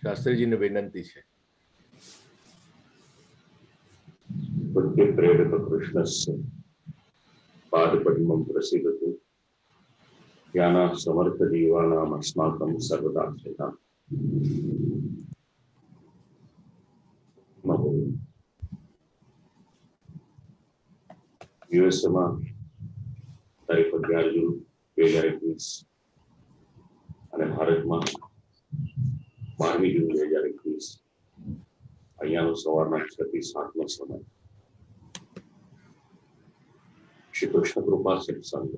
શાસ્ત્રીજીને વિનંતી છે. ભક્તિ પ્રેરક કૃષ્ણસ્ય પાદપદ્મં પ્રસીદતુ યાના સમર્થ દેવાનામ અસ્માકં સર્વદા સ્થિતા. યુએસમાં તારીખ 11 જૂન 2021 અને ભારતમાં 12 જૂન 2021 અહીંયાનો સવારના 6 થી 7નો સમય. શ્રી કૃષ્ણ કૃપા સત્સંગ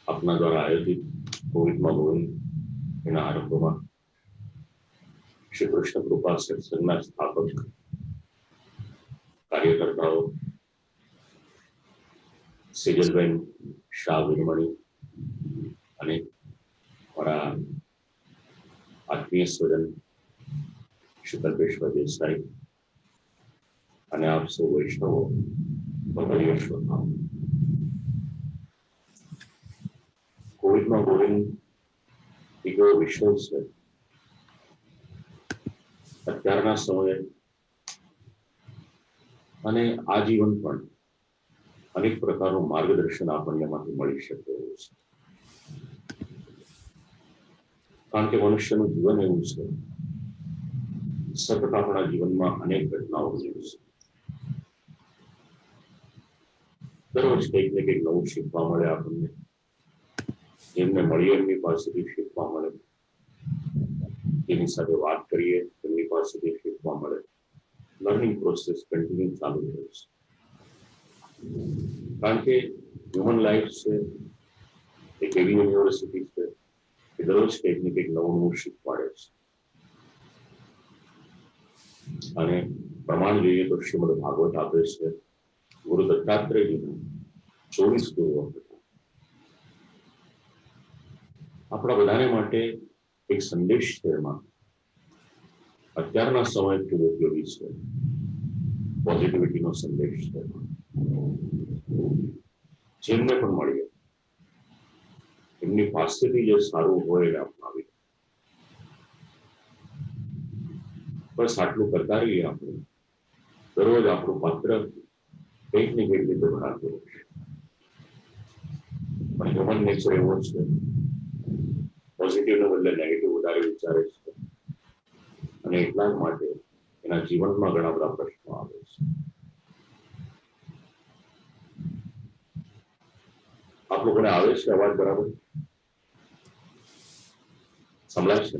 આપના દ્વારા આયોજિત કોવિડમાં ગોવિંદ એના આરંભમાં શ્રી કૃષ્ણ કૃપા સત્સંગના સ્થાપક કાર્યકર્તાઓ સેજલબેન શાહ વીરમણી અને મારા આત્મીય સ્વજન શ્રી કલ્પેશ્વર દેસાઈ અને આપ સૌ વૈષ્ણવો ભગવાન કોવિડમાં ગોવિંદ એક એવો વિષય છે અત્યારના સમયે અને આજીવન પણ અનેક પ્રકારનું માર્ગદર્શન આપણને માંથી મળી શકે એવું છે. કારણ કે મનુષ્યનું જીવન એવું છે, સતત આપણા જીવનમાં અનેક ઘટનાઓ બને છે. દરરોજ કંઈક ને કંઈક નવું શીખવા મળે આપણને. જેમને મળીએ એમની પાસેથી શીખવા મળે, જેની સાથે વાત કરીએ એમની પાસેથી શીખવા મળે. લર્નિંગ પ્રોસેસ કન્ટિન્યુ ચાલુ રહે છે. કારણ કે હ્યુમન લાઈફ છે એક એવી યુનિવર્સિટી છે કે દરરોજ કંઈક ને કંઈક નવું નવું શીખવાડે છે. અને પ્રમાણ જોઈએ તો શ્રીમદ ભાગવત આપે છે ગુરુ દત્તાત્રેયજીનું 24 ગુરુઓ હતા. આપણા બધાને માટે એક સંદેશ છે એમાં અત્યારના સમય ખૂબ ઉપયોગી છે. પોઝિટિવિટીનો સંદેશ છે. જેમને પણ મળીએ એમની પાસેથી જે સારું હોય એને અપનાવી. બસ આટલું કરતા રહીએ. આપણે દરરોજ આપણું પાત્ર કંઈક ને કંઈક રીતે ભરાતું રહેશે. પણ હ્યુમન નેચર એવો છે, પોઝિટિવને બદલે નેગેટિવ વધારે વિચારે છે અને એટલા જ માટે એના જીવનમાં ઘણા બધા પ્રશ્નો આવે છે. આપ લોકોને આવે છે અવાજ બરાબર સંભળાય છે?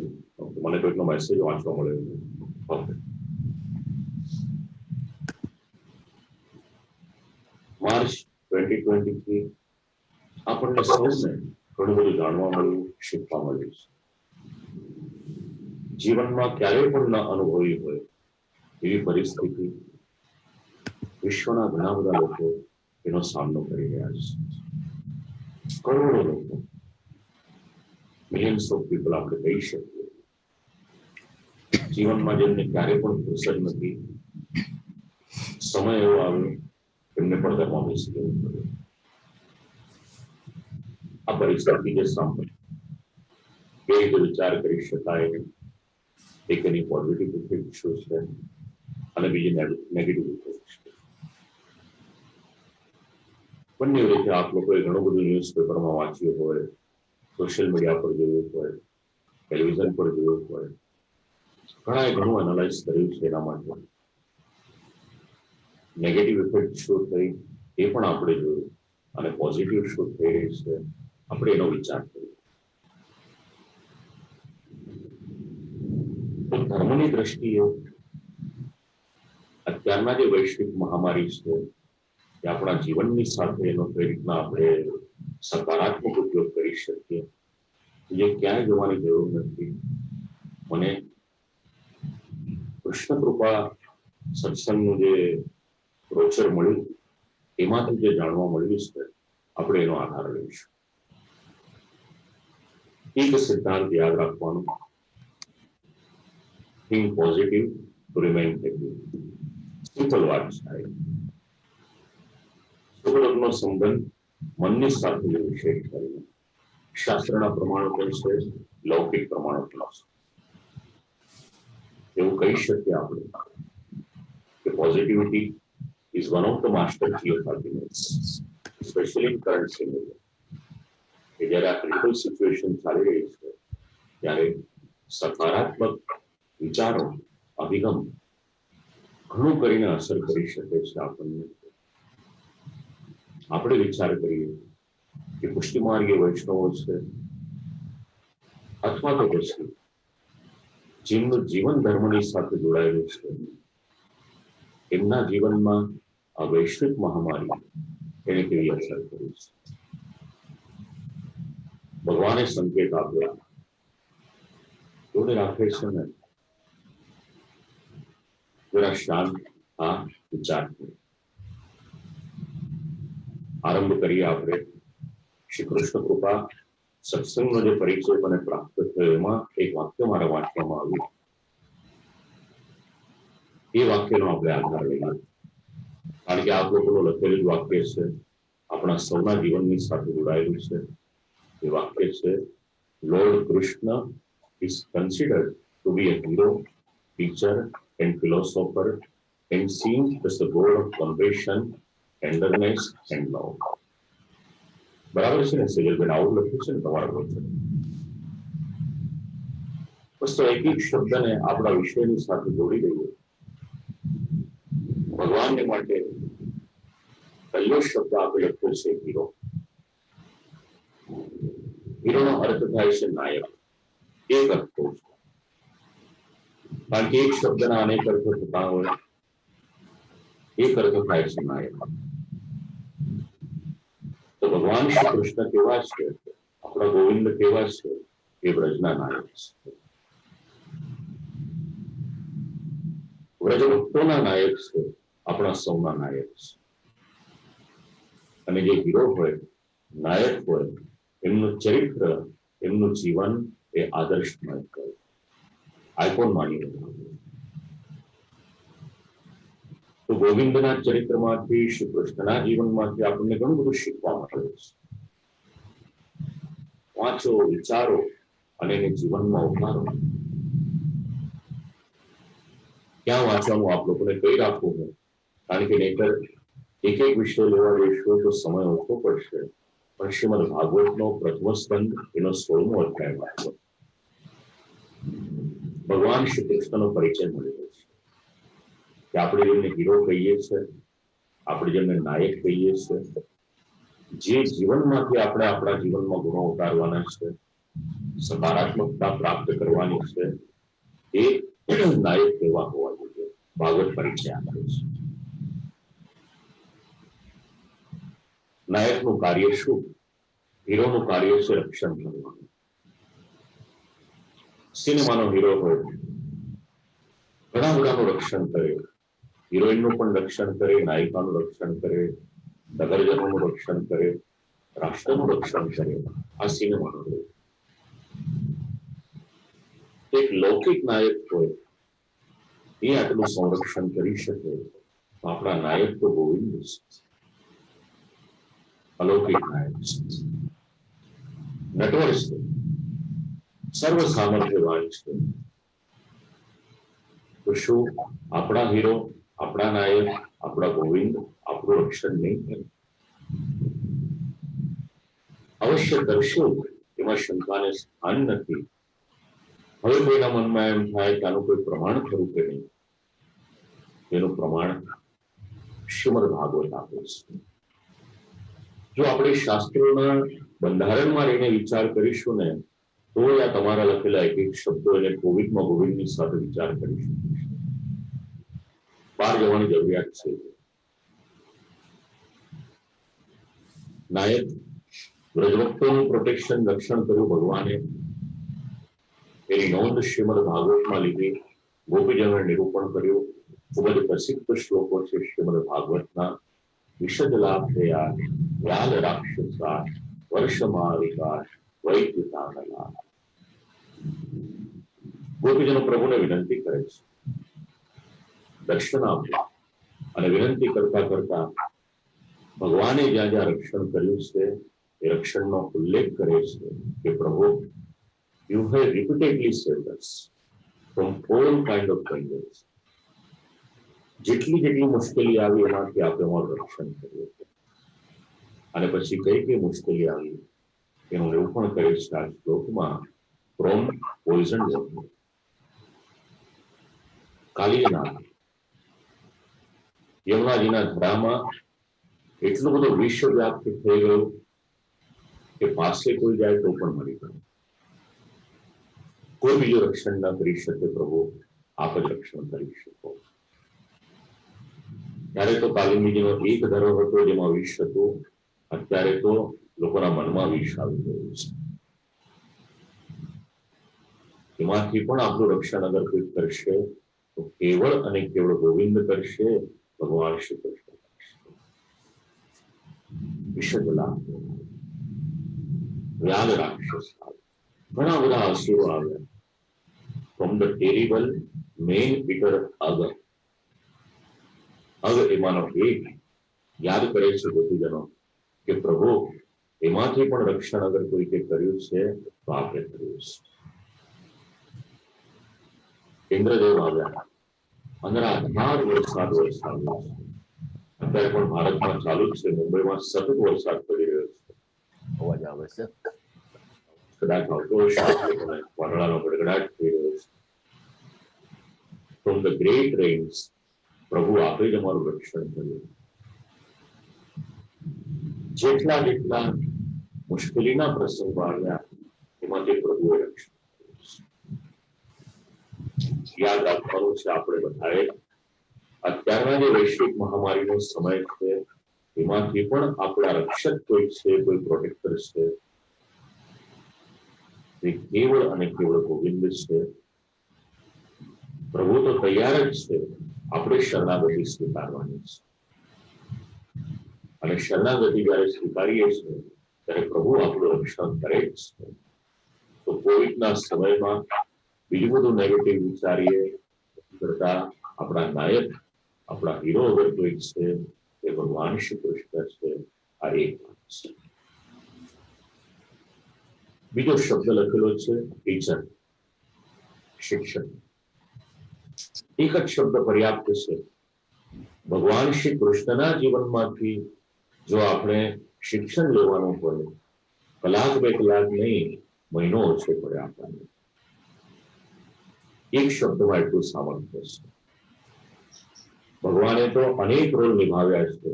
મને કોઈકનો મેસેજ વાંચવા મળ્યો. ઓકે. માર્ચ 2023 આપણને સૌને ઘણું બધું જાણવા મળ્યું, શીખવા મળ્યું છે. જીવનમાં ક્યારેય પણ ન અનુભવી હોય એવી પરિસ્થિતિ વિશ્વના ઘણા બધા લોકો એનો સામનો કરી રહ્યા છે. કરોડો લોકો, મિલિયન્સ ઓફ પીપલ આપણે કહી શકીએ, જીવનમાં જેમને ક્યારે પણ ફુરસદ નથી. સમય એવો આવ્યો એમને પડદામાં બેસી જવું પડ્યું. આ પરિસ્થિતિ જે સાંભળી એ રીતે વિચાર કરી શકાય. એક એની પોઝિટિવ ઇફેક્ટ શું છે અને બીજી નેગેટિવ ઇફેક્ટ છે. બંને રીતે આપ લોકોએ ઘણું બધું ન્યૂઝપેપરમાં વાંચ્યું હોય, સોશિયલ મીડિયા પર જોયું હોય, ટેલિવિઝન પર જોયું હોય, ઘણાએ ઘણું એનાલાઇઝ કર્યું છે. એના માટે નેગેટિવ ઇફેક્ટ શું થઈ એ પણ આપણે જોયું અને પોઝિટિવ શું થઈ રહી છે આપણે એનો વિચાર કર્યો. તો ધર્મની દ્રષ્ટિએ અત્યારના જે વૈશ્વિક મહામારી છે એ આપણા જીવનની સાથે એનો કઈ રીતના આપણે સકારાત્મક ઉપયોગ કરી શકીએ, જે ક્યાંય જવાની જરૂર નથી. મને કૃષ્ણ કૃપા સત્સંગનું જે પ્રોચર મળ્યું એમાંથી જે જાણવા મળ્યું છે આપણે એનો આધાર લઈશું. એક સિદ્ધાંત યાદ રાખવાનું, think positive to remain happy. Simple વાત છે. સુખ દુઃખનો સંબંધ મનની સાથે વિશેષ કરીને શાસ્ત્રના પ્રમાણો પણ છે, લૌકિક પ્રમાણો પણ છે. એવું કહી શકીએ આપણે કે positivity is one of the master key of happiness, especially in current scenario. કે જ્યારે આ ક્રિટિકલ સિચ્યુએશન ચાલી રહી છે ત્યારે સકારાત્મક વિચારો, અભિગમ ઘણું કરીને અસર કરી શકે છે આપણને. આપણે વિચાર કરીએ કે પુષ્ટિમાર્ગીય વૈષ્ણવો છે અથવા તો પછી જેમનું જીવન ધર્મની સાથે જોડાયેલું છે, એમના જીવનમાં આ વૈશ્વિક મહામારી એને કેવી અસર કરી છે. ભગવાને સંકેત આપ્યા, જોડે રાખે છે ને જરા શાંત આ વિચાર. આરંભ કરીએ આપણે. શ્રી કૃષ્ણ કૃપા સત્સંગનો જે પરિચય મને પ્રાપ્ત થયો એમાં એક વાક્ય મારા વાંચવામાં આવ્યું. એ વાક્યનો આપણે આધાર લઈએ, કારણ કે આ લોકોનું લખેલું વાક્ય છે, આપણા સૌના જીવનની સાથે જોડાયેલું છે. એ વાક્ય છે, lord Krishna is considered to be a hero, teacher and philosopher and seen as the god of compassion, tenderness and love. બરાબર છે ને સેજલબેન? આવું લખ્યું છે ને તમારા વચન? બસ તો એક એક શબ્દને આપણા વિષયની સાથે જોડી દઈએ. ભગવાનને માટે પહેલો શબ્દ આપણે લખ્યો છે હીરો. હીરોનો અર્થ થાય છે નાયક. એક અર્થ કહું છું, કારણ કે એક શબ્દના અનેક અર્થો થતા હોય. એક અર્થ થાય છે નાયક. તો ભગવાન શ્રી કૃષ્ણ કેવા છે, આપણા ગોવિંદ કેવા છે? એ વ્રજના નાયક છે, વ્રજ ભક્તોના નાયક છે, આપણા સૌના નાયક છે. અને જે હીરો હોય, નાયક હોય, એમનું ચરિત્ર, એમનું જીવન એ આદર્શમય હોય, આઇકોન માની રહ્યું. તો ગોવિંદના ચરિત્રમાંથી, શ્રી કૃષ્ણના જીવનમાંથી આપણને ઘણું બધું શીખવા મળે છે. વાંચો, વિચારો અને એને જીવનમાં ઉતારો. ક્યાં વાંચવાનું આપ લોકોને કહી રાખવું હોય, કારણ કે નહીતર એક એક વિષય લેવા જઈશું તો સમય ઓછો પડશે. પણ શ્રીમદ ભાગવતનો પ્રથમ સ્કંદ એનો 16મો અધ્યાય વાંચો. ભગવાન શ્રી કૃષ્ણનો પરિચય મળી રહ્યો છે કે આપણે જેમને હીરો કહીએ છીએ, આપણે જેમને નાયક કહીએ છીએ, જે જીવનમાંથી આપણે આપણા જીવનમાં ગુણો ઉતારવાના છે, સકારાત્મકતા પ્રાપ્ત કરવાની છે, એ નાયક કેવા હોવા જોઈએ. ભાગવત પરિચય આપે છે. નાયકનું કાર્ય શું? હીરોનું કાર્ય છે રક્ષણ કરવાનું. સિનેમાનો હીરો હોય, ઘણા બધાનું રક્ષણ કરે. હિરોઈનનું પણ રક્ષણ કરે, નાયિકાનું રક્ષણ કરે, નગરજનોનું રક્ષણ કરે, રાષ્ટ્રનું રક્ષણ કરે. આ સિનેમાનો હોય. એક લૌકિક નાયક હોય, એ આટલું સંરક્ષણ કરી શકે તો આપણા નાયક તો ગોવિંદ છે, અલૌકિક નાયક છે, નટવર છે, સર્વ સામર્થ્યવાન છે. તો શું આપણા હીરો, આપણા નાયક, આપણા ગોવિંદ આપણું રક્ષણ નહીં કરે? અવશ્ય કરશો, એમાં શંકાને સ્થાન નથી. હવે કોઈના મનમાં એમ થાય કે આનું કોઈ પ્રમાણ ખરું કે નહીં. એનું પ્રમાણ શ્રીમદ ભાગવત આપે છે. જો આપણે શાસ્ત્રોના બંધારણમાં રહીને વિચાર કરીશું ને, તો આ તમારા લખેલા એક એક શબ્દો એને કોવિડમાં ગોવિંદની સાથે વિચાર કરીશું. બહાર જવાની જરૂરિયાત છે. નાયક વ્રજભક્તોનું પ્રોટેક્શન, રક્ષણ કર્યું ભગવાને. એની નોંધ શ્રીમદ ભાગવતમાં લીધી. ગોપીજનોએ નિરૂપણ કર્યું. ખૂબ જ પ્રસિદ્ધ શ્લોકો છે શ્રીમદ ભાગવતના. વિશદ લાભ થયા વ્યાલ રાક્ષસા વર્ષમાવિકા વૈદ્યુતા. ગોપીજનો પ્રભુને વિનંતી કરે છે, દર્શન આપો. અને વિનંતી કરતા કરતા ભગવાને જ્યાં જ્યાં રક્ષણ કર્યું છે એ રક્ષણનો ઉલ્લેખ કરે છે કે પ્રભુ, you have repeatedly saved us from all kind of dangers. જેટલી જેટલી મુશ્કેલી આવી એમાંથી આપણે અમારું રક્ષણ કર્યું છે. અને પછી કઈ કઈ મુશ્કેલી આવી એનું નિરૂપણ કરે છે આ શ્લોકમાં. ફ્રોમ પોઈઝન વોટર, કાલિયનાગ, યમુનાજીના ધરામાં એટલું બધું વિશ્વવ્યાપ્ત થઈ ગયું કે પાસે કોઈ જાય તો પણ મરી ગયું. કોઈ બીજું રક્ષણ ના કરી શકે પ્રભુ, આપ જ રક્ષણ કરી શકો. ત્યારે તો કાલિંદીજીનો એક ધરો હતો જેમાં વિષ હતું. અત્યારે તો લોકોના મનમાં વિષ આવી ગયું છે. એમાંથી પણ આપણું રક્ષણ અગર કોઈ કરશે તો કેવળ અને કેવળ ગોવિંદ કરશે, ભગવાન શ્રી કૃષ્ણ કરશે. વિષદલા વ્યાલ રાક્ષસ ઘણા બધા અસુરો આવ્યા. From the terrible man Peter અગ એમાંનો એક યાદ કરે છે ગોપીજનો કે પ્રભુ, એમાંથી પણ રક્ષણ અગર કોઈએ કર્યું છે તો આપણે કર્યું છે. ઇન્દ્રદેવ આવ્યા, 15 વરસાદ વરસાવ્યો છે. અત્યારે પણ ભારતમાં ચાલુ જ છે. મુંબઈમાં સતત વરસાદ પડી રહ્યો છે. અવાજ આવે છે, કદાચ આવતો હશે. વાદળાનો ગડગડાટ થઈ રહ્યો છે. ફ્રોમ ધ ગ્રેટ રેન્સ, પ્રભુ આપે જ અમારું રક્ષણ કર્યું. જેટલા જેટલા મુશ્કેલીના પ્રસંગો આવ્યા એમાંથી પ્રભુએ રક્ષણ યાદ રાખવાનું છે આપણે બધાએ. અત્યારના જે વૈશ્વિક મહામારીનો સમય છે એમાંથી પણ આપણા રક્ષક કોઈ છે, કોઈ પ્રોટેક્ટર છે, તે કેવળ અને કેવળ ગોવિંદ છે. પ્રભુ તો તૈયાર જ છે, આપણે શરણાગતિ સ્વીકારવાની છે. અને શરણાગતિ જયારે સ્વીકારીએ છીએ ત્યારે પ્રભુ આપણું રક્ષણ કરે જ છે. તો કોવિડના સમયમાં બીજું બધું નેગેટિવ વિચારીએ કરતા આપણા નાયક, આપણા હીરો અગર કોઈ છે એ ભગવાન શ્રી કૃષ્ણ છે. આ એક વાત છે. બીજો શબ્દ લખેલો છે ટીચર, શિક્ષક. એક જ શબ્દ પર્યાપ્ત છે. ભગવાન શ્રી કૃષ્ણના જીવનમાંથી જો આપણે શિક્ષણ લેવાનું હોય, કલાક બે કલાક નહીં, મહિનો ઓછો પડે આપણને. એક શબ્દમાં એટલું સામર્થ્ય છે. ભગવાને તો અનેક રોલ નિભાવ્યા છે.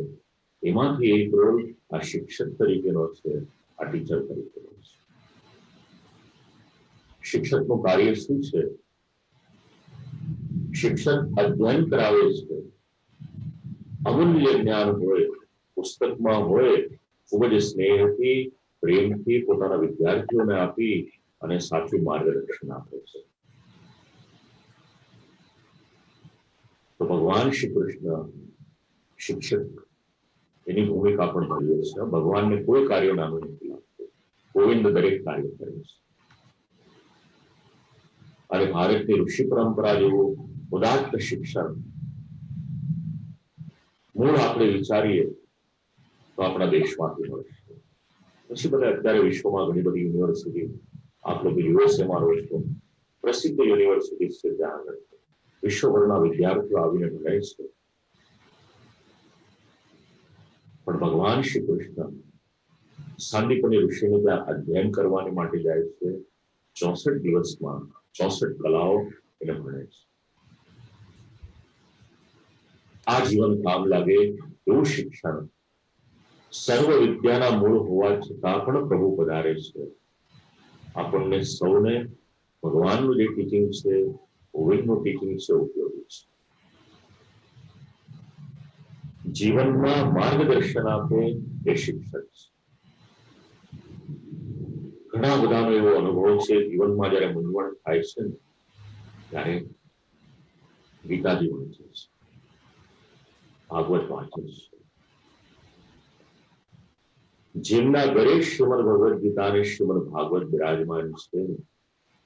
એમાંથી એક રોલ આ શિક્ષક તરીકેનો છે, આ ટીચર તરીકેનો છે. શિક્ષકનું કાર્ય શું છે? શિક્ષક અધ્યયન કરાવે છે. અમૂલ્ય જ્ઞાન હોય, પુસ્તકમાં હોય, ખૂબ જ સ્નેહથી, પ્રેમથી પોતાના વિદ્યાર્થીઓને આપી અને સાચું માર્ગદર્શન આપે છે. તો ભગવાન શ્રી કૃષ્ણ શિક્ષક, એની ભૂમિકા પણ ભજવે છે. ભગવાનને કોઈ કાર્ય નાનું નથી લાગતું. ગોવિંદ દરેક કાર્ય કરે છે. અને ભારતની ઋષિ પરંપરા જેવું ઉદાત્ત શિક્ષણ મૂળ આપણે વિચારીએ તો આપણા દેશમાંથી મળશે. પછી બધા અત્યારે વિશ્વમાં ઘણી બધી યુનિવર્સિટી, આપ લોકો યુએસએમાં રહો છો, પ્રસિદ્ધ યુનિવર્સિટી છે, ત્યાં આગળ વિશ્વભરના વિદ્યાર્થીઓ આવીને ભણે છે. પણ ભગવાન શ્રી કૃષ્ણ સાંદીપની ઋષિને ત્યાં અધ્યયન કરવાની માટે જાય છે. 64 દિવસમાં 64 કલાઓ એને ભણે છે. આ જીવન કામ લાગે એવું શિક્ષણ સર્વ વિદ્યાના મૂળ હોવા છતાં પણ પ્રભુ પધારે છે. આપણને સૌને ભગવાનનું જે ટીચિંગ છે, ગોવિંદનું ટીચિંગ છે, ઉપયોગી છે. જીવનમાં માર્ગદર્શન આપે એ શિક્ષક છે. ઘણા બધાનો એવો અનુભવ છે જીવનમાં જયારે મૂંઝવણ થાય છે ને ત્યારે ગીતાજી વાંચે છે, ભાગવત વાંચે છે. જેમના ઘરે શ્રીમદ ભગવદ ગીતા અને શ્રીમદ ભાગવત બિરાજમાન છે,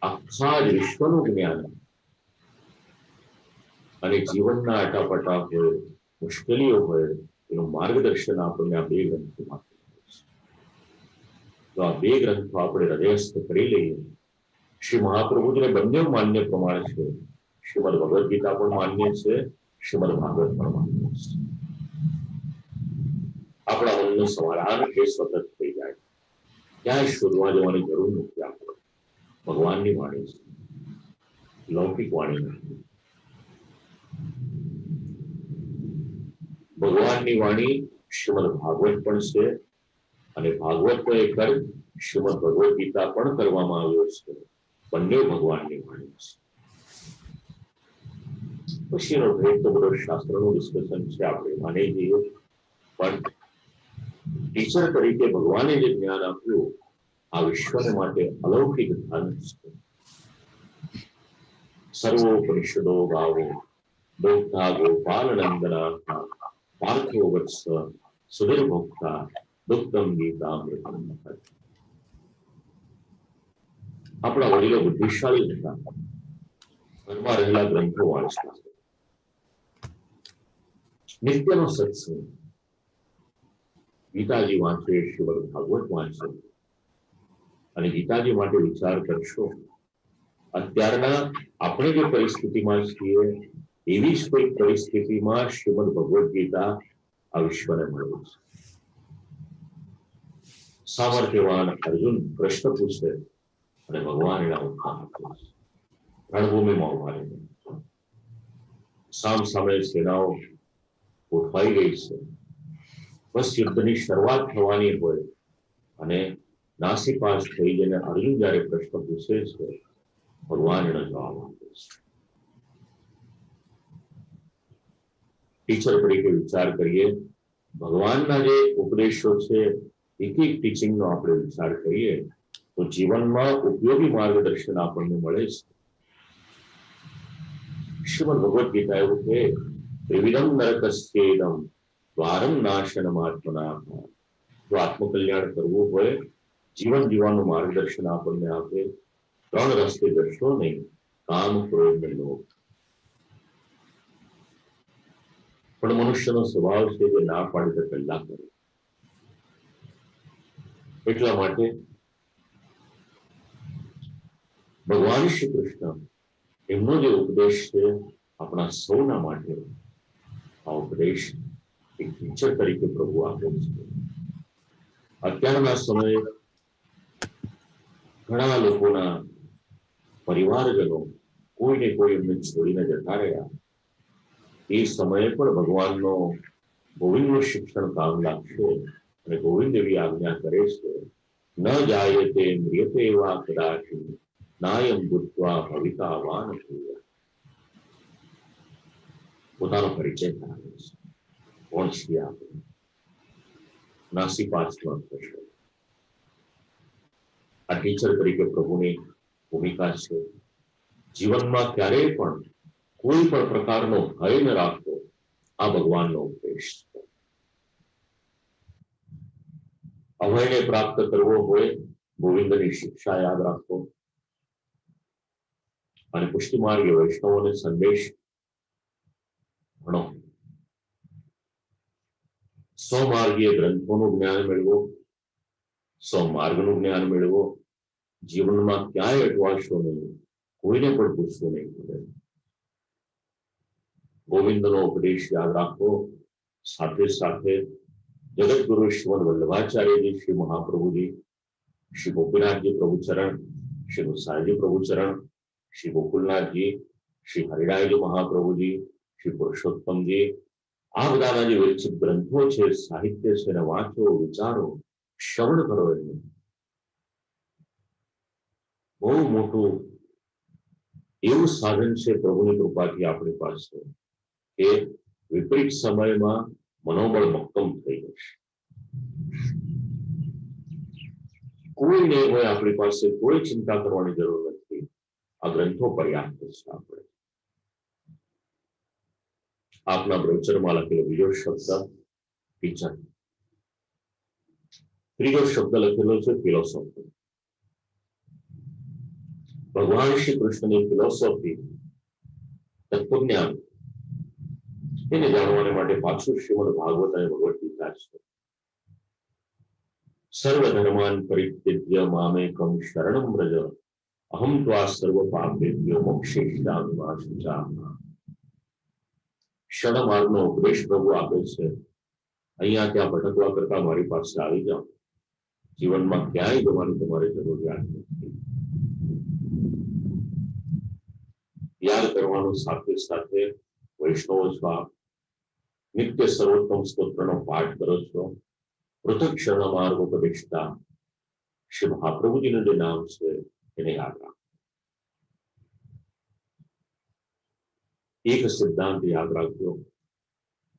આખા જ વિશ્વનું જ્ઞાન અને જીવનના આટાપટા હોય, મુશ્કેલીઓ હોય, એનું માર્ગદર્શન આપણને આ બે ગ્રંથોમાં મળે છે. તો આ બે ગ્રંથો આપણે હૃદયસ્થ કરી લઈએ. શ્રી મહાપ્રભુજીને બંને માન્ય પ્રમાણ છે. શ્રીમદ ભગવદ ગીતા પણ માન્ય છે, શ્રીમદ ભાગવત પણ માન્ય છે. આપણા મનનું સમાધાન એ સતત થઈ જાય. ક્યાંય શોધવા જવાની જરૂર નથી. આપણે ભગવાનની વાણી છે, લૌકિક વાણી નથી. ભગવાનની વાણી શ્રીમદ ભાગવત પણ છે, અને ભાગવતનો એક અર્થ શ્રીમદ ભગવદ ગીતા પણ કરવામાં આવ્યો છે. બંને ભગવાનની વાણી છે. પછીનો ભેદ તો બધો શાસ્ત્રનું ડિસ્કશન છે, આપણે માની જઈએ. પણ ટીચર તરીકે ભગવાને જે જ્ઞાન આપ્યું, આ વિશ્વને માટે અલૌકિક ધન છે. સર્વોપનિષદો ગાવો દોગ્ધા ગોપાલ નંદના પાર્થો વત્સ સુધીર ભોક્તા દુગ્ધમ ગીતામૃતમ. આપણા વડીલો બુદ્ધિશાળી હતા, ઘરમાં રહેલા ગ્રંથો વાંચતા, નિત્યનો સત્સંગ, ગીતાજી વાંચે, શ્રીમદ ભાગવત વાંચે. અને ગીતાજી માટે વિચાર કરશો, અત્યારના આપણે જે પરિસ્થિતિમાં છીએ એવી જ કોઈ પરિસ્થિતિમાં શ્રીમદ ભગવદ ગીતા આ વિશ્વને મળે છે. સામર્થ્યવાન અર્જુન પ્રશ્ન પૂછે અને ભગવાન એના ઉત્તર આપે છે. રણભૂમિમાં ઉભા રહીને સામ સામે સેનાઓ ઉઠવાઈ ગઈ છે, બસ યુદ્ધની શરૂઆત થવાની હોય અને નાસીપાસ થઈ જઈને અર્જુન જયારે પ્રશ્ન પૂછે છે, ભગવાન એનો જવાબ આપે છે. ટીચર તરીકે વિચાર કરીએ, ભગવાનના જે ઉપદેશો છે, એક એક ટીચિંગનો આપણે વિચાર કરીએ તો જીવનમાં ઉપયોગી માર્ગદર્શન આપણને મળે છે. શ્રીમદ ભગવદ ગીતા એવું છે, ત્રિવિધમ નરકસ્યેદમ દ્વારમ નાશનમાત્મના. જો આત્મકલ્યાણ કરવું હોય, જીવન જીવવાનું માર્ગદર્શન આપણને આપે. ત્રણ રસ્તે જશો નહીં, કામ, ક્રોધ અને લોભ. પણ મનુષ્યનો સ્વભાવ છે જે ના પાડે તો પહેલા કરે. એટલા માટે ભગવાન શ્રી કૃષ્ણ એમનો જે ઉપદેશ છે, આપણા સૌના માટે આ ઉપદેશ એક ટીચર તરીકે પ્રભુ આપે છે. અત્યારના સમયે ઘણા લોકોના પરિવારજનો કોઈને કોઈ એમને છોડીને જતા રહ્યા. એ સમયે પણ ભગવાનનો ગોવિંદનું શિક્ષણ કામ લાગશે. અને ગોવિંદ એવી આજ્ઞા કરે છે, ન જાયતે મ્રિયતે વા કદાચિ નાયમ ભૂત્વા ભવિતા વાન ભૂયા. પોતાનો પરિચય કરાવે છે. કોણ છીએ આપણે? નાસીપાસનો થશે. આ ટીચર તરીકે પ્રભુની ભૂમિકા છે. જીવનમાં ક્યારેય પણ કોઈ પણ પ્રકારનો ભય ન રાખવો, આ ભગવાનનો ઉપદેશ છે. અભયને પ્રાપ્ત કરવો હોય, ગોવિંદની શિક્ષા યાદ રાખો. અને પુષ્ટિમાર્ગીય વૈષ્ણવોને સંદેશ ભણો. સ્વમાર્ગીય ગ્રંથોનું જ્ઞાન મેળવો, સ્વમાર્ગનું જ્ઞાન મેળવો. જીવનમાં ક્યાંય અટવાશો નહીં, કોઈને પણ પૂછવું નહીં પડે. ગોવિંદનો ઉપદેશ યાદ રાખો. સાથે સાથે જગતગુરુ શ્રીમદ વલ્લભાચાર્યજી, શ્રી મહાપ્રભુજી, શ્રી ગોપીનાથજી પ્રભુચરણ, શ્રી ગુસાઈજી પ્રભુચરણ, શ્રી ગોકુલનાથજી, શ્રી હરિરાયજી મહાપ્રભુજી, શ્રી પુરુષોત્તમજી, આ બધાના જે વિરચિત ગ્રંથો છે, સાહિત્ય છે, એને વાંચો, વિચારો, શ્રવણ કરો. એનું બહુ મોટું એવું સાધન છે પ્રભુની કૃપાથી આપણી પાસે, કે વિપરીત સમયમાં મનોબળ મક્કમ થઈ જશે. કોઈ નહીં હોય આપણી પાસે, કોઈ ચિંતા કરવાની જરૂર નથી. આ ગ્રંથો પર્યાપ્ત છે. આપણે આપના બ્રોચરમાં લખેલો બીજો શબ્દ ટીચર, ત્રીજો શબ્દ લખેલો છે ફિલોસોફી. ભગવાન શ્રી કૃષ્ણની ફિલોસોફી, તત્વજ્ઞાન, એને જાણવા માટે પાછું શ્રીમદ ભાગવત અને ભગવદ ગીતા છે. સર્વધર્માન પરિત્યજ્ય મામેકમ શરણમ વ્રજ અહમ ત્વા સર્વ પાપેભ્યો મોક્ષયિષ્યામિ મા શુચા. ક્ષણ માર્ગનો ઉપદેશ પ્રભુ આપે છે. અહીંયા ત્યાં ભટકવા કરતા મારી પાસે આવી જાઓ. જીવનમાં ક્યાંય જવાની તમારે જરૂરિયાત નથી. યાદ કરવાનું સાથે સાથે વૈષ્ણવો છો આપ, નિત્ય સર્વોત્તમ સ્તોત્રનો પાઠ કરો છો. પૃથક ક્ષણ માર્ગ ઉપદેશતા શ્રી મહાપ્રભુજીનું જે નામ છે એને યાદ રાખો. એક સિદ્ધાંત યાદ રાખજો,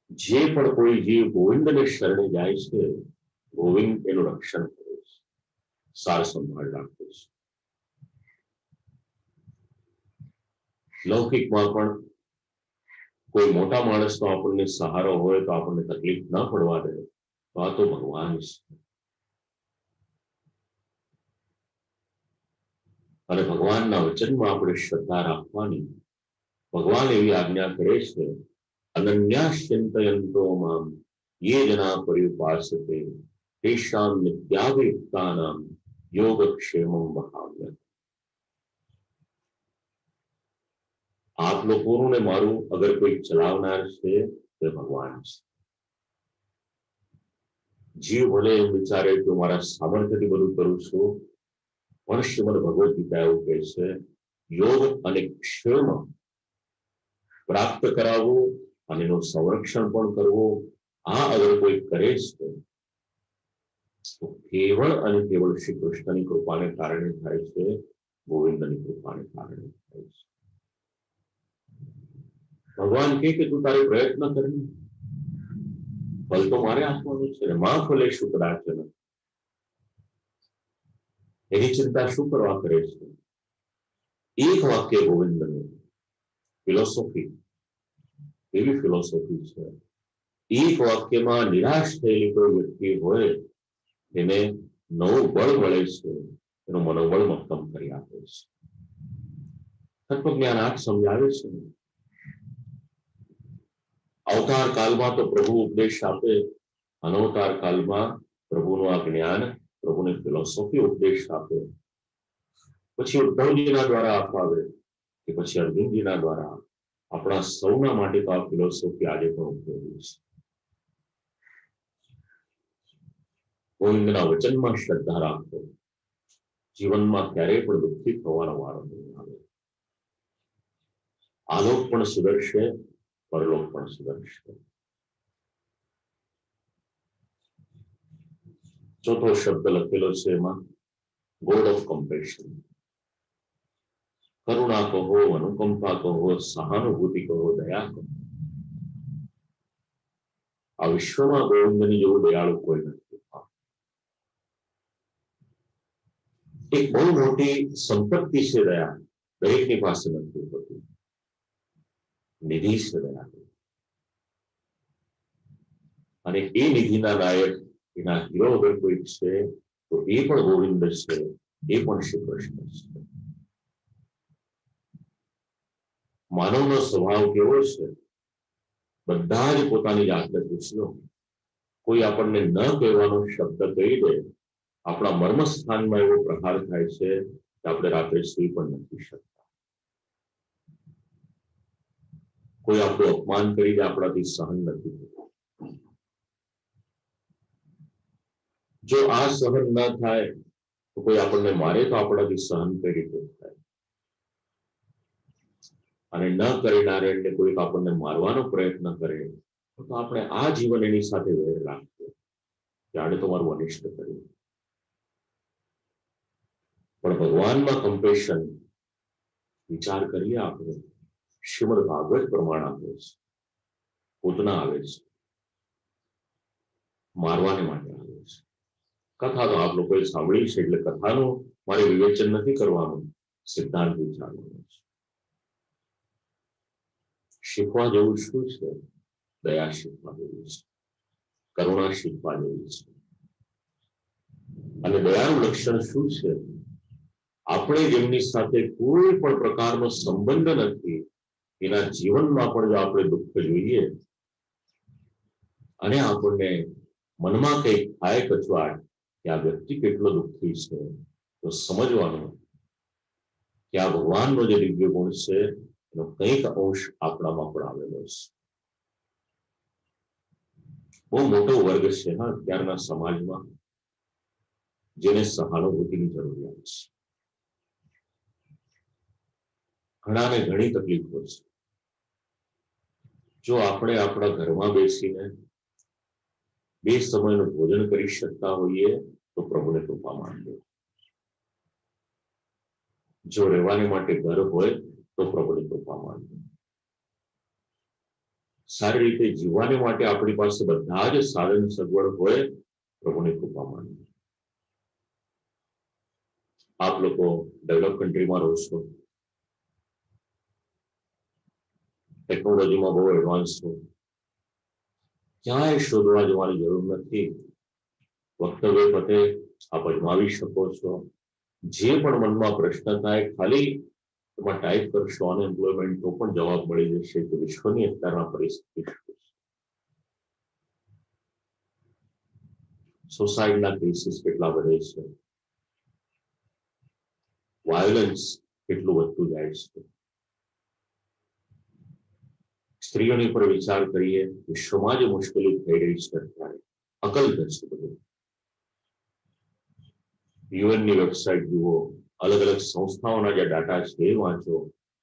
જે પણ કોઈ જીવ ગોવિંદને શરણે જાય છે, ગોવિંદ એનું રક્ષણ કરે છે, સાર સંભાળ રાખે છે. લૌકિકમાં પણ કોઈ મોટા માણસનો આપણને સહારો હોય તો આપણને તકલીફ ન પડવા દે, તો આ તો ભગવાન છે. અને ભગવાનના વચનમાં આપણે શ્રદ્ધા રાખવાની. ભગવાન એવી આજ્ઞા કરે છે, અનન્યાશ્ચિંતયન્તો મામ યે જના પર્યુપાસતે તેષાં નિત્યાભિયુક્તાનાં યોગક્ષેમં વહામ્યહમ. આપ લોકોનું ને મારું અગર કોઈ ચલાવનાર છે તે ભગવાન છે. જીવ ભલે એમ વિચારે કે મારા સામર્થ્યથી બધું કરું છું, પણ શ્રીમદ ભગવદ ગીતા એવું કહે છે, યોગ અને ક્ષેમ પ્રાપ્ત કરાવવું અને એનું સંરક્ષણ પણ કરવું, આ અગર કોઈ કરે છે તો કેવળ અને કેવળ શ્રી કૃષ્ણની કૃપાને કારણે થાય છે, ગોવિંદની કૃપાને કારણે થાય છે. ભગવાન કે તું તારે પ્રયત્ન કરી, ફલ તો મારે આપવાનું છે. માં ફલેશુ કદાચન, એની ચિંતા શું કરવા કરે છે? એક વાક્ય ગોવિંદનું ફિલોસોફી, એવી ફિલોસોફી છે, એક વાક્યમાં નિરાશ થયેલી કોઈ વ્યક્તિ હોય એને નવું બળ મળે છે, એનું મનોબળ મક્કમ કરી આપે છે. તત્વજ્ઞાન આ સમજાવે છે. અવતાર કાળમાં તો પ્રભુ ઉપદેશ આપે, અનવતાર કાળમાં પ્રભુનું આ જ્ઞાન, પ્રભુની ફિલોસોફી ઉપદેશ આપે. પછી ઉદ્ધવજીના દ્વારા અપાવે કે પછી અર્જુનજીના દ્વારા, આપણા સૌના માટે તો આ ફિલોસોફી આજે પણ ઉપયોગી છે. ગોવિંદના વચનમાં શ્રદ્ધા રાખો, જીવનમાં ક્યારેય પણ દુઃખી થવાનો વારો નહીં આવે. આલોક પણ સુધરશે, પરલોક પણ સુધરશે. ચોથો શબ્દ લખેલો છે એમાં, ગોડ ઓફ કમ્પેશન. કરુણા કહો, અનુકંપા કહો, સહાનુભૂતિ કહો, દયા કહો. આ વિશ્વમાં ગોવિંદની જેવું દયાળુ કોઈ નથી. એક બહુ મોટી સંપત્તિ છે દયા, દરેકની પાસે નથી હોતી. નિધિ છે દયા, અને એ નિધિના નાયક, એના હીરો અગર કોઈ છે તો એ પણ ગોવિંદ છે, એ પણ શ્રી કૃષ્ણ છે. માનવનો સ્વભાવ કેવો છે? બધા જ પોતાની જાતને પૂછ્યો, કોઈ આપણને ન કહેવાનો શબ્દ કહી દે, આપણા મર્મસ્થાનમાં એવો પ્રહાર થાય છે કે આપણે રાત્રે સુઈ પણ નથી શકતા. કોઈ આપણું અપમાન કરી દે, આપણાથી સહન નથી થતું. જો આ સહન ન થાય તો કોઈ આપણને મારે તો આપણાથી સહન કઈ રીતે થાય? અને ન કરનારે એટલે કોઈ આપણને મારવાનો પ્રયત્ન કરે તો આપણે આ જીવન એની સાથે વેર રાખીએ કે આને તો મારું અનિષ્ટ કર્યું. પણ ભગવાનમાં કમ્પેશન, વિચાર કરીએ આપણે, શ્રીમદ ભાગવત પ્રમાણ આપે છે, પૂતના આવે છે, મારવાને માટે આવે છે. કથા તો આપ લોકોએ સાંભળી છે, એટલે કથાનું મારે વિવેચન નથી કરવાનું, સિદ્ધાંત વિચારવાનો છે. શીખવા જેવું શું છે? દયા શીખવા જેવી છે, કરુણા શીખવા જેવી છે. અને દયાનું લક્ષણ શું છે? આપણે જેમની સાથે કોઈ પણ પ્રકારનો સંબંધ નથી, એના જીવનમાં પણ જો આપણે દુઃખ જોઈએ અને આપણને મનમાં કંઈક થાય કચવાટ, કે આ વ્યક્તિ કેટલો દુઃખી છે, તો સમજવાનું કે આ ભગવાનનો જે દિવ્ય ગુણ છે એનો કંઈક અંશ આપણામાં પણ આવેલો છે. બહુ મોટો વર્ગ છે હા અત્યારના સમાજમાં જેને સહાનુભૂતિની જરૂરિયાત છે. ઘણાને ઘણી તકલીફો છે. જો આપણે આપણા ઘરમાં બેસીને 2 સમયનું ભોજન કરી શકતા હોઈએ તો પ્રભુને કૃપા માનજો. જો રહેવાને માટે ઘર હોય તો પ્રભુની કૃપા માનજો. સારી રીતે જીવવાને માટે આપણી પાસે બધા જ સાધન સગવડ હોય, પ્રભુની કૃપા માનજો. આપ લોકો ડેવલપ કન્ટ્રીમાં રહો છો, ટેકનોલોજીમાં બહુ એડવાન્સ છો, ક્યાંય શોધવા જવાની જરૂર નથી. વક્તવ્ય પતે આપ અજમાવી શકો છો. જે પણ મનમાં પ્રશ્ન થાય ખાલી એમાં ટાઈપ કરશો અનએમ્પ્લોયમેન્ટ તો પણ જવાબ મળી જશે કે વિશ્વની અત્યારના પરિસ્થિતિ શું છે, સુસાઇડના કેસીસ કેટલા વધે છે, વાયોલન્સ કેટલું વધતું જાય છે. સ્ત્રીઓની પર વિચાર કરીએ, વિશ્વમાં જે મુશ્કેલી થઈ રહી છે અત્યારે અકલ છે બધું. યુએનની વેબસાઇટ જુઓ, અલગ અલગ સંસ્થાઓના જે ડાટા છે એ વાંચો,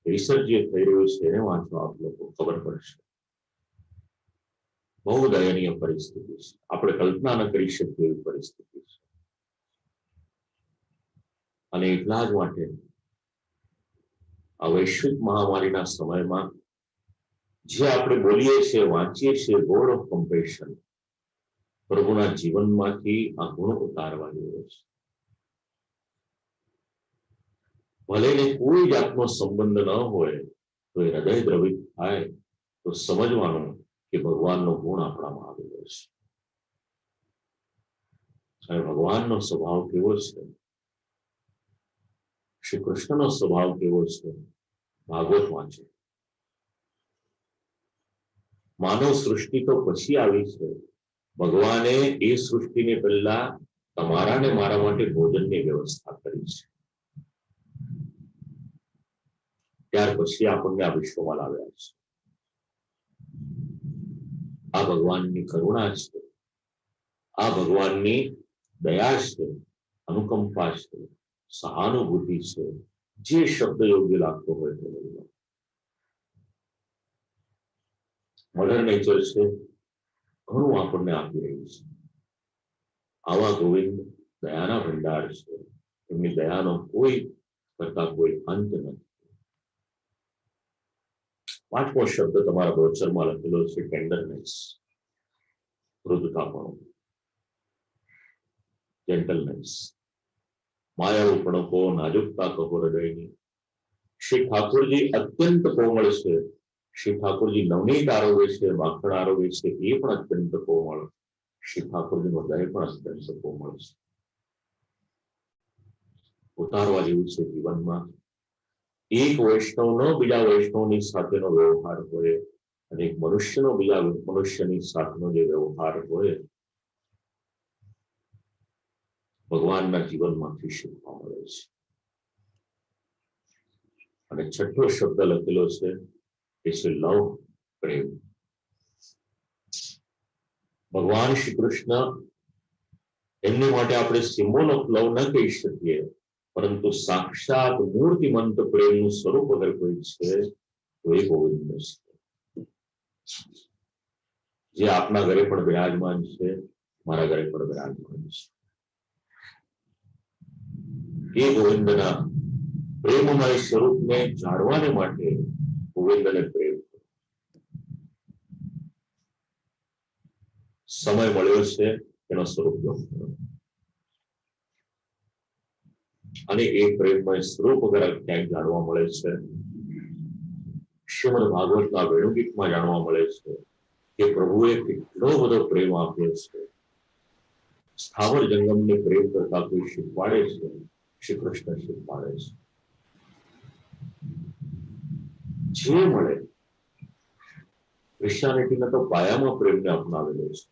રિસર્ચ જે થઈ રહ્યું છે એને વાંચો, આપ લોકો ખબર પડશે. બહુ દયનીય પરિસ્થિતિ છે, આપણે કલ્પના ન કરી શકીએ એવી પરિસ્થિતિ છે. અને એટલા જ માટે આ વૈશ્વિક મહામારીના સમયમાં જે આપણે બોલીએ છીએ, વાંચીએ છીએ, ગોડ ઓફ કમ્પેશન, પ્રભુના જીવનમાંથી આ ગુણ ઉતારવા જેવો છે. ભલે ને કોઈ જાતનો સંબંધ ન હોય તો એ હૃદય દ્રવિત થાય તો સમજવાનું કે ભગવાનનો ગુણ આપણામાં આવેલો છે. અને ભગવાનનો સ્વભાવ કેવો છે, શ્રી કૃષ્ણનો સ્વભાવ કેવો છે, ભાગવત વાંચો. માનવ સૃષ્ટિ તો પછી આવી છે. ભગવાને એ સૃષ્ટિને પહેલા તમારા ને મારા માટે ભોજનની વ્યવસ્થા કરી છે. ત્યાર પછી આપણને આ વિશ્વમાં લાવ્યા છે. આ ભગવાનની કરુણા છે, આ ભગવાનની દયા છે, અનુકંપા છે, સહાનુભૂતિ છે. જે શબ્દ યોગ્ય લાગતો હોય તે બોલો. મધર નેચર છે, ઘણું આપણને આપી રહ્યું છે. આવા ગોવિંદ દયાના ભંડાર છે, એમની દયાનો કોઈ કરતા કોઈ અંત નથી. 5મો શબ્દ તમારા બ્રોચરમાં લખેલો છે, ટેન્ડરનેસ, મૃદુતાપણું, જેન્ટલનેસ, માયાળુપણું, નાજુકતા કહો હૃદયની. શ્રી ઠાકોરજી અત્યંત કોમળ છે. શ્રી ઠાકોરજી નવનીત આરોગ્ય છે, માખણ આરોગ્ય છે, એ પણ અત્યંત કોમળ. શ્રી ઠાકોરજીનું હૃદય પણ અત્યંત કોમળ છે. ઉતારવા જેવું છે જીવનમાં. એક વૈષ્ણવનો બીજા વૈષ્ણવની સાથેનો વ્યવહાર હોય અને એક મનુષ્યનો બીજા મનુષ્યની સાથેનો જે વ્યવહાર હોય, ભગવાનના જીવનમાંથી શીખવા મળે છે. અને 6થો શબ્દ લખેલો છે એ છે લવ, પ્રેમ. ભગવાન શ્રી કૃષ્ણ, એમની માટે આપણે સિમ્બોલ ઓફ લવ ન કહી શકીએ, પરંતુ સાક્ષાત મૂર્તિમંત પ્રેમનું સ્વરૂપ અગર કોઈ છે તો એ ગોવિંદ છે, જે આપના ઘરે પણ બિરાજમાન છે, મારા ઘરે પણ બિરાજમાન છે. એ ગોવિંદના પ્રેમમય સ્વરૂપને જાણવાને માટે ગોવિંદને પ્રેમ સમય મળ્યો છે એનો સ્વરૂપ અને એ પ્રેમમય સ્વરૂપ અગર ક્યાંક જાણવા મળે છે, શ્રીમદ ભાગવતના વેણુગીતમાં જાણવા મળે છે કે પ્રભુએ કેટલો બધો પ્રેમ આપ્યો છે. સ્થાવર જંગમને પ્રેમ કરતા કોઈ શીખવાડે છે, શ્રી કૃષ્ણ શીખવાડે છે. જે મળે ક્રિશ્ચિયાનિટીના તો પાયામાં પ્રેમને અપનાવેલો છે.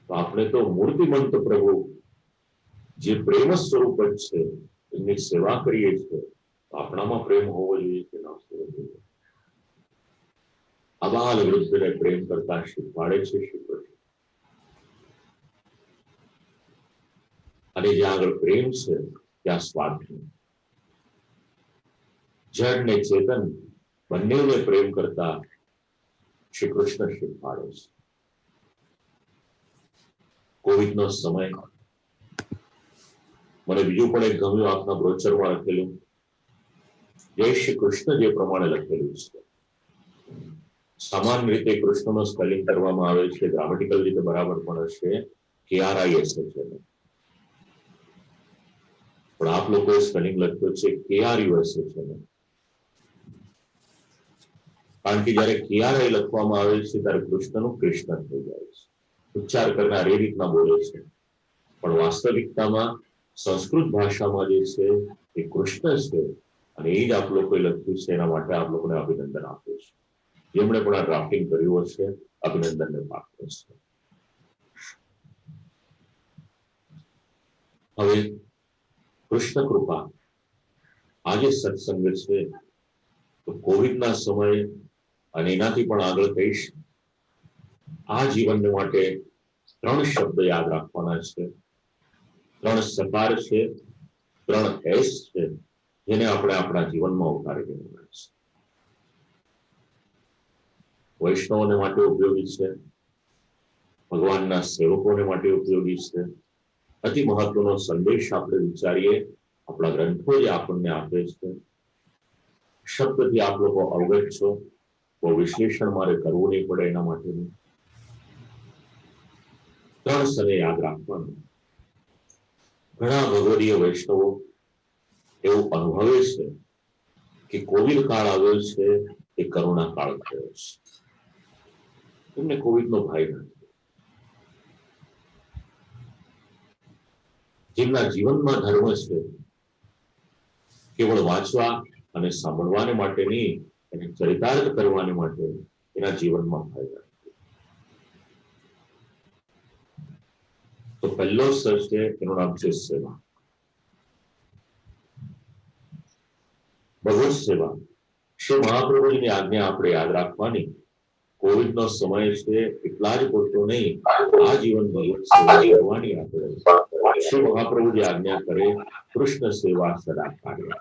તો આપણે તો મૂર્તિમંત પ્રભુ જે પ્રેમ સ્વરૂપ જ છે એમની સેવા કરીએ છીએ તો આપણામાં પ્રેમ હોવો જોઈએ કે ન હોવો જોઈએ. અબાલ વૃદ્ધને પ્રેમ કરતા શીખવાડે છે શ્રી કૃષ્ણ. અને જ્યાં આગળ પ્રેમ છે ત્યાં સ્વાર્થ. જડ ને ચેતન બંનેને પ્રેમ કરતા શ્રી કૃષ્ણ શીખવાડે છે. કોવિડનો સમય મને બીજું પણ એક ગમ્યું આપના બ્રોચરમાં લખેલું, જય શ્રી કૃષ્ણ જે પ્રમાણે લખેલું છે. સામાન્ય રીતે કૃષ્ણનો સ્પેલિંગ કરવામાં આવે છે, ગ્રામેટિકલ રીતે બરાબર પણ હશે KRISH છે, પણ આપ લોકોએ સ્પેલિંગ લખ્યો છે KRUSH છે. કારણ કે જયારે KRI લખવામાં આવે છે ત્યારે કૃષ્ણનું કૃષ્ણ થઈ જાય છે. ઉચ્ચાર કરનાર એ રીતના બોલે છે, પણ વાસ્તવિકતામાં સંસ્કૃત ભાષામાં જે છે એ કૃષ્ણ છે અને એ જ આપ લોકોએ લખ્યું છે. એના માટે આપ લોકોને અભિનંદન આપું છું. જેમણે પણ આ ડ્રાફ્ટિંગ કર્યું હશે અભિનંદનને પાત્ર છે. હવે કૃષ્ણ કૃપા આજે સત્સંગ છે તો કોવિડના સમયે અને એનાથી પણ આગળ કહીશ, આ જીવન માટે 3 શબ્દ યાદ રાખવાના છે. 3 સકાર છે, 3 S છે, જેને આપણે આપણા જીવનમાં ઉતારી દેવાના છે. વૈષ્ણવોને માટે ઉપયોગી છે, ભગવાનના સેવકોને માટે ઉપયોગી છે. અતિ મહત્વનો સંદેશ આપણે વિચારીએ, આપણા ગ્રંથો જે આપણને આપે છે. શબ્દથી આપ લોકો અવગત છો, તો વિશ્લેષણ મારે કરવું નહીં પડે એના માટેનું 3 સને યાદ રાખવાનું. ઘણા ભગવદીય વૈષ્ણવો એવું અનુભવે છે કે કોવિડ કાળ આવ્યો છે એ કરુણા કાળ થયો છે. એમને કોવિડનો ભય નથી. જેમના જીવનમાં ધર્મ છે કેવળ વાંચવા અને સાંભળવાને માટે નહીં, એને ચરિતાર્થ કરવાને માટે એના જીવનમાં ભય નથી. તો પહેલો સર છે એનું નામ છે સેવા. ભગવત સેવા. શ્રી મહાપ્રભુજીની આજ્ઞા આપણે યાદ રાખવાની. કોવિડનો સમય છે એટલા જ પૂરતો નહીં, આ જીવન ભગવત સેવા કરવાની આપણે શ્રી મહાપ્રભુજી આજ્ઞા કરે કૃષ્ણ સેવા સદા કાર્ય.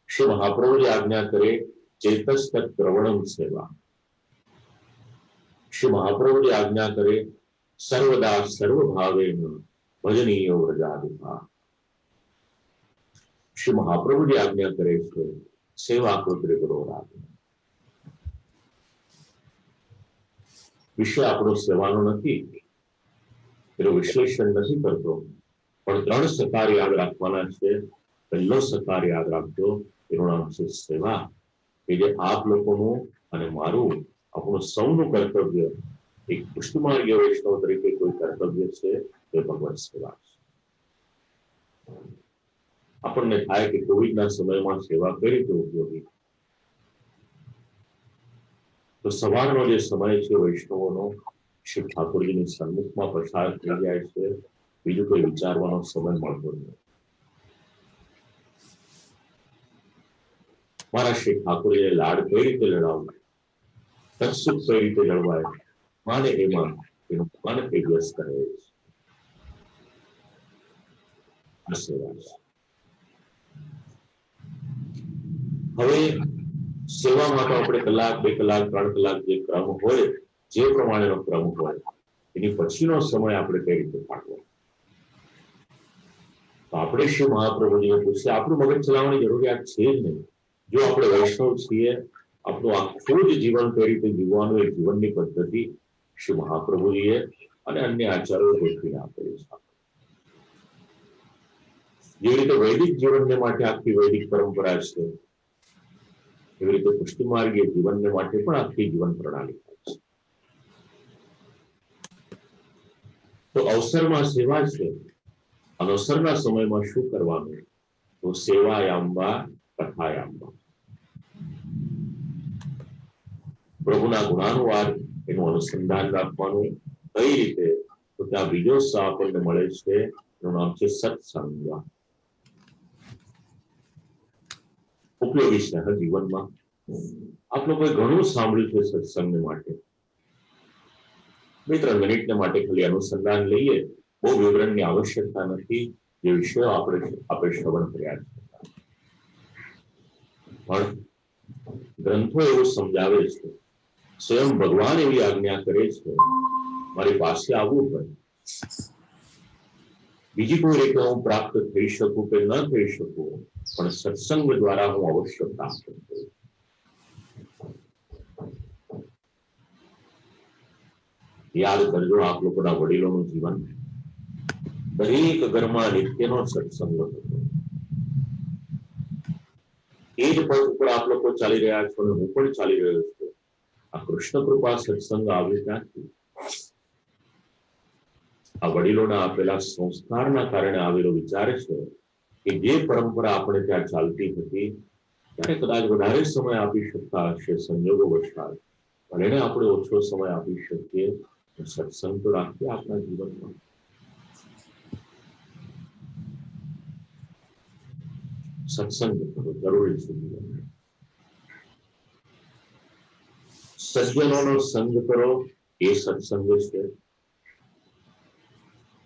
શ્રી મહાપ્રભુજી આજ્ઞા કરે ચેતસ્તક પ્રવણમ સેવા. શ્રી મહાપ્રભુજી આજ્ઞા કરે સર્વદા સર્વભાવેન ભજનીય વ્રજાધિપા. શ્રી મહાપ્રભુજી આજ્ઞા કરે છે સેવા કૃત્રિ કરો રાખે. વિષય આપણો સેવાનો નથી, એનું વિશ્લેષણ નથી કરતો, પણ 3 સકાર યાદ રાખવાના છે. પહેલો સકાર યાદ રાખજો, એનું નામ છે સેવા. કે જે આપ લોકોનું અને મારું, આપણું સૌનું કર્તવ્ય, એક પુષ્ટિમાર્ગીય વૈષ્ણવ તરીકે કોઈ કર્તવ્ય છે તે ભગવત સેવા છે. આપણને થાય કે કોવિડના સમયમાં સેવા કઈ રીતે ઉપયોગી, તો સવારનો જે સમય છે વૈષ્ણવોનો શ્રી ઠાકોરજીની સન્મુખમાં પસાર થઈ જાય છે. બીજું કોઈ વિચારવાનો સમય મળતો નથી. મારા શ્રી ઠાકોરજીને લાડ કઈ રીતે લડાવવા, તત્સુખ કઈ રીતે જળવાય, માને એમાં એનું મન એ વ્યસ્ત રહે છે. હવે સેવામાં તો આપણે કલાક, 2 કલાક, 3 કલાક જે ક્રમ હોય, જે પ્રમાણેનો ક્રમ હોય, એની પછીનો સમય આપણે કઈ રીતે કાઢવો. તો આપણે શ્રી મહાપ્રભુજીને પૂછીએ, આપણું મગજ ચલાવવાની જરૂરિયાત છે જ નહીં. જો આપણે વૈષ્ણવ છીએ, આપણું આખું જ જીવન કઈ રીતે જીવવાનું એ જીવનની પદ્ધતિ શ્રી મહાપ્રભુજીએ અને અન્ય આચાર્યોએ ગોઠવીને આપેલી છે. જે રીતે વૈદિક જીવનને માટે આખી વૈદિક પરંપરા છે, એવી રીતે પુષ્ટિમાર્ગીય જીવનને માટે પણ આખી જીવન પ્રણાલી છે. તો અવસરમાં સેવા છે. અવસરના સમયમાં શું કરવાનું, તો સેવાયામ્બા કથાયામ્બા. પ્રભુના ગુણાનુવાદ એનું અનુસંધાન રાખવાનું. કઈ રીતે, તો ત્યાં બીજો સ આપણને મળે છે, એનું નામ છે સત્સંગ. ઉપયોગી છે જીવનમાં. આપ લોકોએ ઘણું સાંભળ્યું છે સત્સંગ માટે. 2-3 મિનિટને માટે ખાલી અનુસંધાન લઈએ, બહુ વિવરણની આવશ્યકતા નથી. જે વિષયો આપણે શ્રવણ કર્યા છે, પણ ગ્રંથો એવું સમજાવે છે, સ્વયં ભગવાન એવી આજ્ઞા કરે છે, મારી પાસે આવવું પડે. બીજી કોઈ રીતે હું પ્રાપ્ત થઈ શકું કે ન થઈ શકું, પણ સત્સંગ દ્વારા હું અવશ્ય પ્રાપ્ત કરું. યાદ કરજો, આપ લોકોના વડીલોનું જીવન દરેક ઘરમાં નિત્યનો સત્સંગ હતો. એ જ પદ ઉપર આપ લોકો ચાલી રહ્યા છો અને હું પણ ચાલી રહ્યો છું. આ કૃષ્ણ કૃપા સત્સંગ આવ્યો ત્યાંથી. આ વડીલોના આપેલા સંસ્કારના કારણે આવેલો વિચાર છે કે જે પરંપરા આપણે ત્યાં ચાલતી હતી ત્યારે કદાચ વધારે સમય આપી શકતા હશે સંજોગો વશાત, ભલે આપણે ઓછો સમય આપી શકીએ, સત્સંગ તો રાખીએ આપણા જીવનમાં. સત્સંગ જરૂરી છે જીવનમાં. સજ્જનોનો સંગ કરો એ સત્સંગ છે.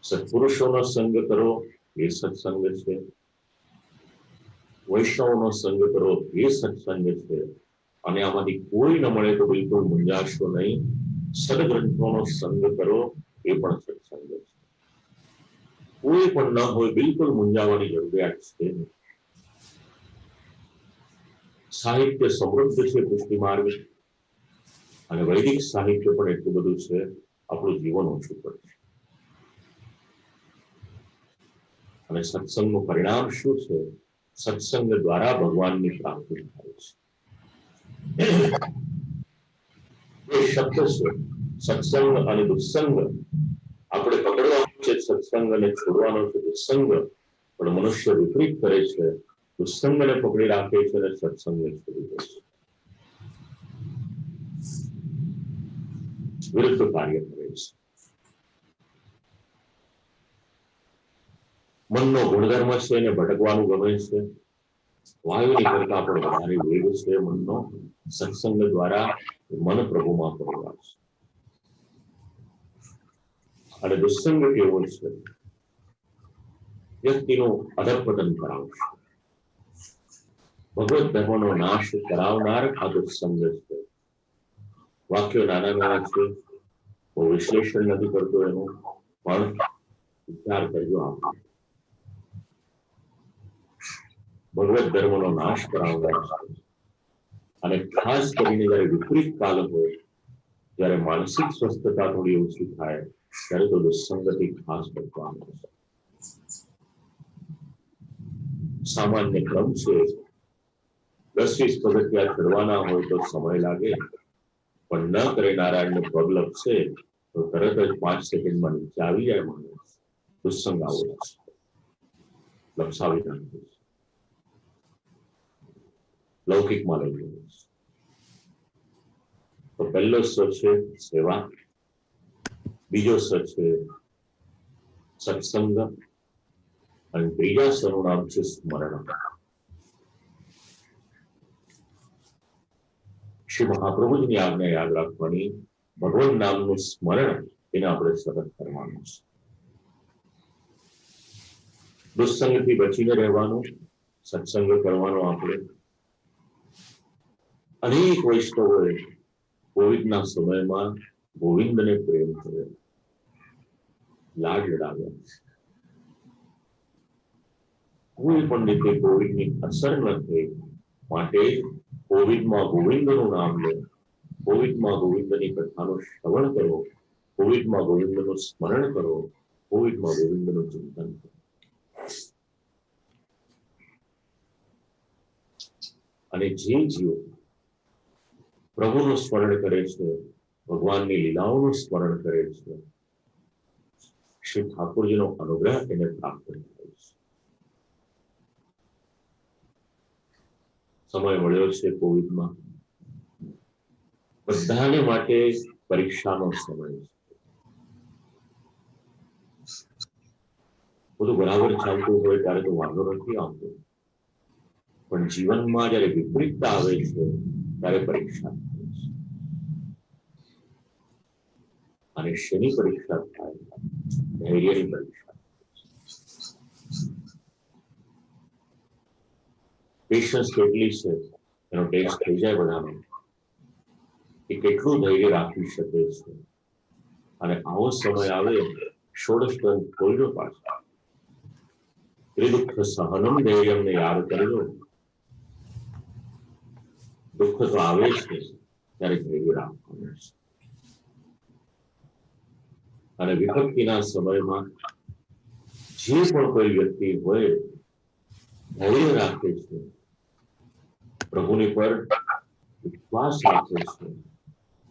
સત્પુરુષોનો સંગ કરો એ સત્સંગ છે. વૈષ્ણવનો સંગ કરો એ સત્સંગ છે. અને આમાંથી કોઈ ન મળે તો બિલકુલ મૂંઝાશો નહીં. સદગ્રંથોનો સંગ કરો એ પણ સત્સંગ છે. કોઈ પણ ન હોય, બિલકુલ મૂંઝાવાની જરૂરિયાત છે. સાહિત્ય સમૃદ્ધ છે પુષ્ટિ માર્ગ, અને વૈદિક સાહિત્ય પણ એટલું બધું છે, આપણું જીવન ઓછું પડે. અને સત્સંગનું પરિણામ શું છે? સત્સંગ દ્વારા ભગવાનની પ્રાપ્તિ થાય છે. એ શબ્દ છે સત્સંગ અને દુસ્સંગ. આપણે પકડવાનું છે સત્સંગ અને છોડવાનો છે દુસ્સંગ, પણ મનુષ્ય વિપરીત કરે છે. દુસ્સંગને પકડી રાખે છે અને સત્સંગને છોડી દે છે. વિરુદ્ધ કાર્ય કરે છે. મનનો ગુણધર્મ છે એને ભટકવાનું ગમે છે. વાયુની કરતા પણ વધારે વેગ છે મનનો. સત્સંગ દ્વારા મન પ્રભુમાં પરિવાર છે. અને દુસ્સંગ કેવો છે? વ્યક્તિનું અધપતન કરાવશે. ભગવત ધર્મનો નાશ કરાવનાર આ દુસ્સંગ છે. વાક્યો નાના નાના છે, બહુ વિશ્લેષણ નથી કરતો એનું, પણ વિચાર કરજો આપણે. ભગવત ધર્મનો નાશ કરાવનાર છે. અને ખાસ કરીને જયારે વિપરીત કાલ હોય, જયારે માનસિક સ્વસ્થતા થોડી ઓછી થાય, ત્યારે તો દુસ્સંગતિ ખાસ બચવાનું છે. સામાન્ય ક્રમ છે, 10-20 પગથિયા ચડવાના હોય તો સમય લાગે, પણ ન કરે નારાયણને પગ લપસે તો તરત જ 5 સેકન્ડમાં નીચે આવી જાય માણસ. દુસ્સંગ આવો છે, લપસાવી નાખે છે, લૌકિકમાં લઈ જાય છે. તો પહેલો સ છે સેવા, બીજો સ છે સત્સંગ, અને ત્રીજા સનું નામ છે સ્મરણ. શ્રી મહાપ્રભુજીની આજ્ઞા યાદ રાખવાની, ભગવાન નામનું સ્મરણ એને આપણે સતત કરવાનું છે. દુસ્સંગથી બચીને રહેવાનું, સત્સંગ કરવાનો. આપણે અનેક વૈષ્ણવોએ કોવિડના સમયમાં ગોવિંદને પ્રેમ કર્યો, લાડ લડાવ્યા. કોઈ પણ રીતે કોવિડની અસર ન થઈ, માટે કોવિડમાં ગોવિંદનું નામ લો, કોવિડમાં ગોવિંદની કથાનું શ્રવણ કરો, કોવિડમાં ગોવિંદનું સ્મરણ કરો, કોવિડમાં ગોવિંદનું ચિંતન કરો. અને જે જીવ પ્રભુનું સ્મરણ કરે છે, ભગવાનની લીલાઓનું સ્મરણ કરે છે, શ્રી ઠાકોરજીનો અનુગ્રહ એને પ્રાપ્ત થાય છે. સમય મળ્યો છે કોવિડમાં, બધાને માટે પરીક્ષાનો સમય છે. બધું બરાબર ચાલતું હોય ત્યારે તો વાંધો નથી આવતો, પણ જીવનમાં જયારે વિપરીતતા આવે છે ત્યારે પરીક્ષા થાય છે. અને શેની પરીક્ષા થાય? ધૈર્યની પરીક્ષા. પેશન્સ કેટલી છે એનો ટેસ્ટ થઈ જાય બધાનો, કે કેટલું ધૈર્ય રાખી શકે છે. અને આવો સમય આવે, ષોડશ ગ્રંથ ખોલજો પાછા, ત્રિદુઃખ સહનમ ધૈર્યમને યાદ કરજો. દુઃખ તો આવે છે ત્યારે ધૈર્ય રાખવાનું છે. અને વિપત્તિના સમયમાં જે પણ કોઈ વ્યક્તિ હોય ધૈર્ય રાખે છે, પ્રભુની પર વિશ્વાસ રાખે છે,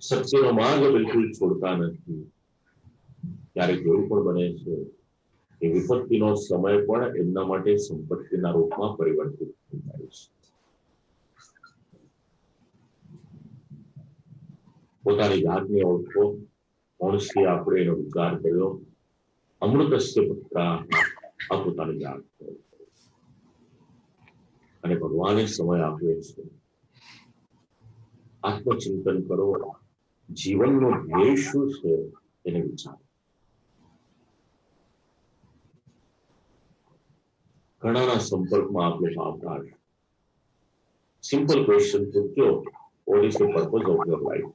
સત્યનો માર્ગ બિલકુલ છોડતા નથી, ત્યારે કેવું પણ બને છે કે વિપત્તિનો સમય પણ એમના માટે સંપત્તિના રૂપમાં પરિવર્તિત થઈ જાય છે. પોતાની જાતને ઓળખો, કોણ છે આપણે એનો વિચાર કર્યો. અમૃતસ્ય પુત્રા, આ પોતાની જાત. અને ભગવાને સમય આપ્યો છે, આત્મચિંતન કરો, જીવનનો ધ્યેય શું છે એને વિચારો. ઘણાના સંપર્કમાં આપ લોકો આવતા હશે. સિમ્પલ ક્વેશ્ચન પૂછજો, what is the purpose of your life?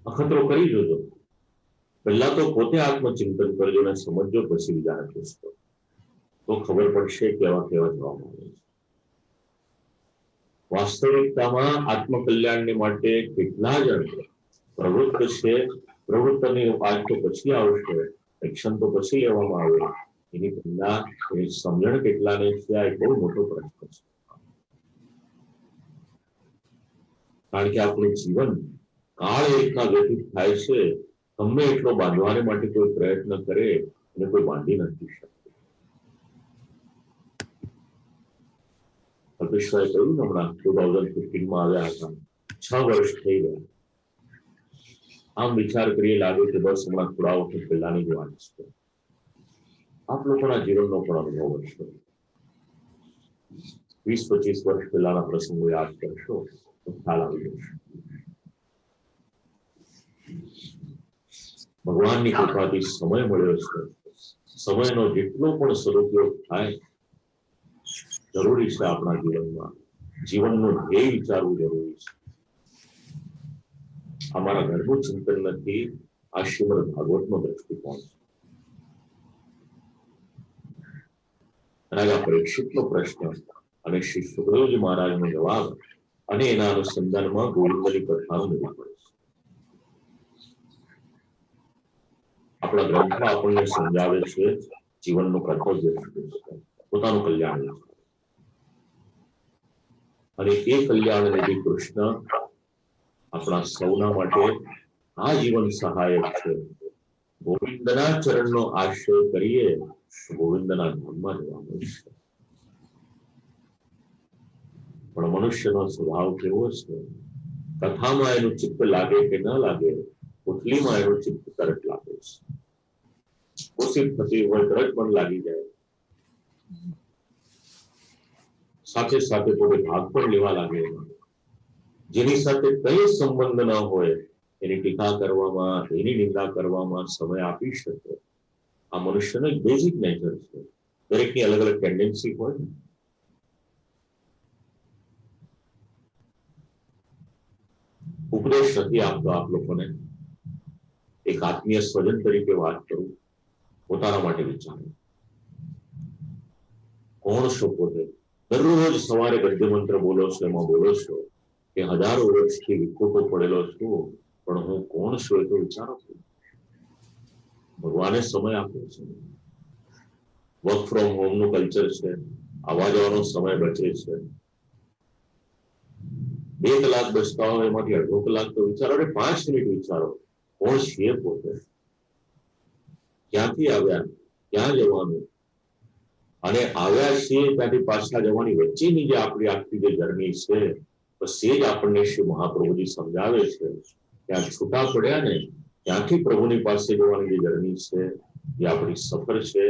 અખતરો કરી જોજો. પહેલા તો પોતે આત્મચિંતન કરજો અને સમજજો, પછી બીજાને પૂછજો, તો ખબર પડશે કેવા કેવા જવાબ આવે છે. વાસ્તવિકતામાં આત્મકલ્યાણને માટે કેટલા જણ પ્રવૃત્ત છે. પ્રવૃત્તિની વાત તો પછી આવશે, એક્શન તો પછી લેવામાં આવે, એની પહેલા એની સમજણ કેટલાને છે આ એક બહુ મોટો પ્રશ્ન છે. કારણ કે આપણું જીવન કાળ રીતના વ્યતીત થાય છે, ગમે એટલો બાંધવાને માટે કોઈ પ્રયત્ન કરે અને કોઈ બાંધી નથી શકતું. અલ્પેશભાઈ કહ્યું ને હમણાં 2015માં આવ્યા હતા, 6 વર્ષ થઈ ગયા. આમ વિચાર કરીએ લાગે કે બસ હમણાં થોડા વખત પહેલાની જ વાત છે. આપ લોકોના જીવનનો પણ અનુભવ હશે. 20-25 વર્ષ પહેલાના પ્રસંગો યાદ કરશો તો ખ્યાલ આવી જશે. ભગવાનની કૃપાથી સમય મળ્યો છે. સમયનો જેટલો પણ સદુપયોગ થાય જરૂરી છે આપણા જીવનમાં. જીવનનું ધ્યેય વિચારવું જરૂરી છે. અમારા ઘરનું ચિંતન નથી, આ શ્રીમદ ભાગવતનો દ્રષ્ટિકોણ છે. રાજા પરીક્ષિતનો પ્રશ્ન અને શ્રી સુખદેવજી મહારાજનો જવાબ અને એના અનુસંધાનમાં ગોવિંદની કથાનું નિરૂપણ છે. આપણા ગ્રંથો આપણને સમજાવે છે જીવનનું કર્તવ્ય શું છે, પોતાનું કલ્યાણ. અને એ કલ્યાણ નિધિ કૃષ્ણ આપણા સૌના માટે આ જીવન સહાયક છે. ગોવિંદના ચરણનો આશ્રય કરીએ, ગોવિંદના ધામમાં જવાનું છે. પણ મનુષ્યનો સ્વભાવ કેવો છે? કથામાં એનું ચિત્ત લાગે કે ન લાગે, ઉથલીમાં એનું ચિત્ત તરત લાગે છે. કોશિશ થતી હોય તરત પણ લાગી જાય. સાથે સાથે પોતે ભાગ પણ લેવા લાગે. જેની સાથે કઈ સંબંધ ન હોય એની ટીકા કરવામાં, એની નિંદા કરવામાં સમય આપી શકે. આ મનુષ્યનો એક બેઝિક નેચર છે. દરેકની અલગ અલગ ટેન્ડન્સી હોય ને. ઉપદેશ નથી આપતો આપ લોકોને, એક આત્મીય સ્વજન તરીકે વાત કરું, પોતાના માટે વિચારો. કોણ છો પોતે? દરરોજ સવારે ગદ્ય મંત્ર બોલો છો, એમાં બોલો છો કે હજારો વર્ષથી વિખોટો પડેલો છું, પણ હું કોણ છું એ તો વિચારો છો. ભગવાને સમય આપ્યો છે. વર્ક ફ્રોમ હોમ નું કલ્ચર છે, આવવા જવાનો સમય બચે છે. 2 કલાક બચતા હોય એમાંથી અડધો કલાક તો વિચારો, 5 મિનિટ વિચારો કોણ છીએ પોતે, ક્યાંથી આવ્યા, ક્યાં જવાનું, અને આવ્યા છીએ ત્યાંથી પાછા જવાની વચ્ચેની જે આપણી આખી જે જર્ની છે, બસ એ જ આપણને શ્રી મહાપ્રભુજી સમજાવે છે. ત્યાં છૂટા પડ્યા ને ત્યાંથી પ્રભુની પાસે જવાની જે જર્ની છે, એ આપણી સફર છે,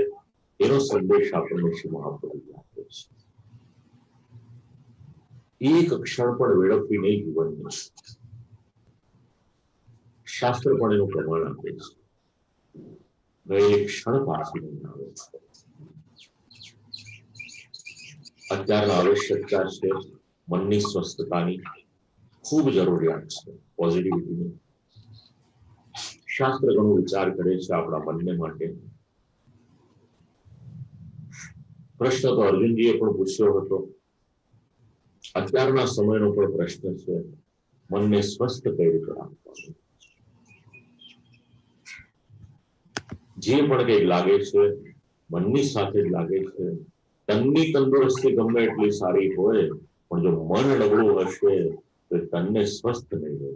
એનો સંદેશ આપણને શ્રી મહાપ્રભુજી આપે છે. એક ક્ષણ પણ વેડફવી નહીં જીવનને. શાસ્ત્ર પણ એનું પ્રમાણ આપે છે. ગયેલી ક્ષણ પાછી નહીં આવે. અત્યારના આવશ્યકતા છે મનની સ્વસ્થતાની, ખૂબ જરૂરિયાત છે પોઝિટિવિટીની. શાસ્ત્ર ઘણો વિચાર કરે છે આપણા મનને માટે. પ્રશ્ન તો અર્જુનજીએ પણ પૂછ્યો હતો. અત્યારના સમયનો પણ પ્રશ્ન છે, મનને સ્વસ્થ કઈ રીતે રાખવાનું. જે પણ કંઈક લાગે છે મનની સાથે જ લાગે છે. તનની તંદુરસ્તી ગમે એટલી સારી હોય, પણ જો મન નબળું હશે તો તનને સ્વસ્થ નહીં રહે.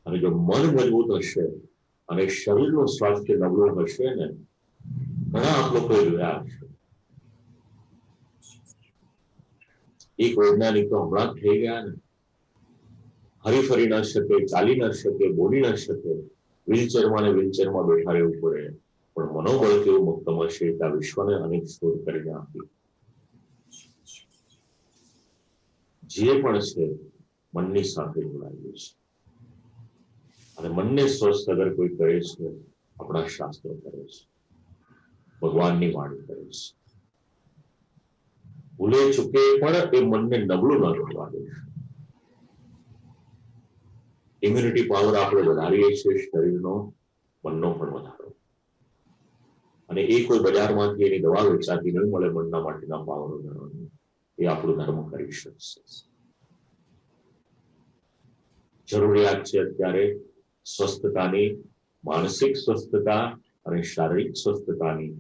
અને જો મન મજબૂત હશે અને શરીરનું સ્વાસ્થ્ય નબળું હશે ને, ઘણા આપ લોકોએ જોયા છે. એક વૈજ્ઞાનિક તો હમણાં જ થઈ ગયા ને, હરીફરી ન શકે, ચાલી ન શકે, બોલી ન શકે, વ્હીલચેરમાં ને વ્હીલચેરમાં બેઠા રહેવું પડે, પણ મનોબળ કેવું મક્કમ હશે કે આ વિશ્વને અનેક શોધ કરીને આપી. જે પણ છે મનની સાથે જોડાયેલું છે. અને મનને સ્વસ્થ અગર કોઈ કરે છે, આપણા શાસ્ત્રો કરે છે, ભગવાનની વાણી કરે છે. ભૂલે ચૂકે પણ એ મનને નબળું ન કરવા દે. ઇમ્યુનિટી પાવર આપણે વધારીએ છીએ શરીરનો, મનનો પણ વધારો. અને એ કોઈ બજારમાંથી એની દવા વેચાતી નહીં મળે મનના માટેના પાવર વધારવાની. એ આપણું ધર્મ કરી શકશે. જરૂરિયાત છે અત્યારે સ્વસ્થતાની, માનસિક સ્વસ્થતા અને શારીરિક સ્વસ્થતાની.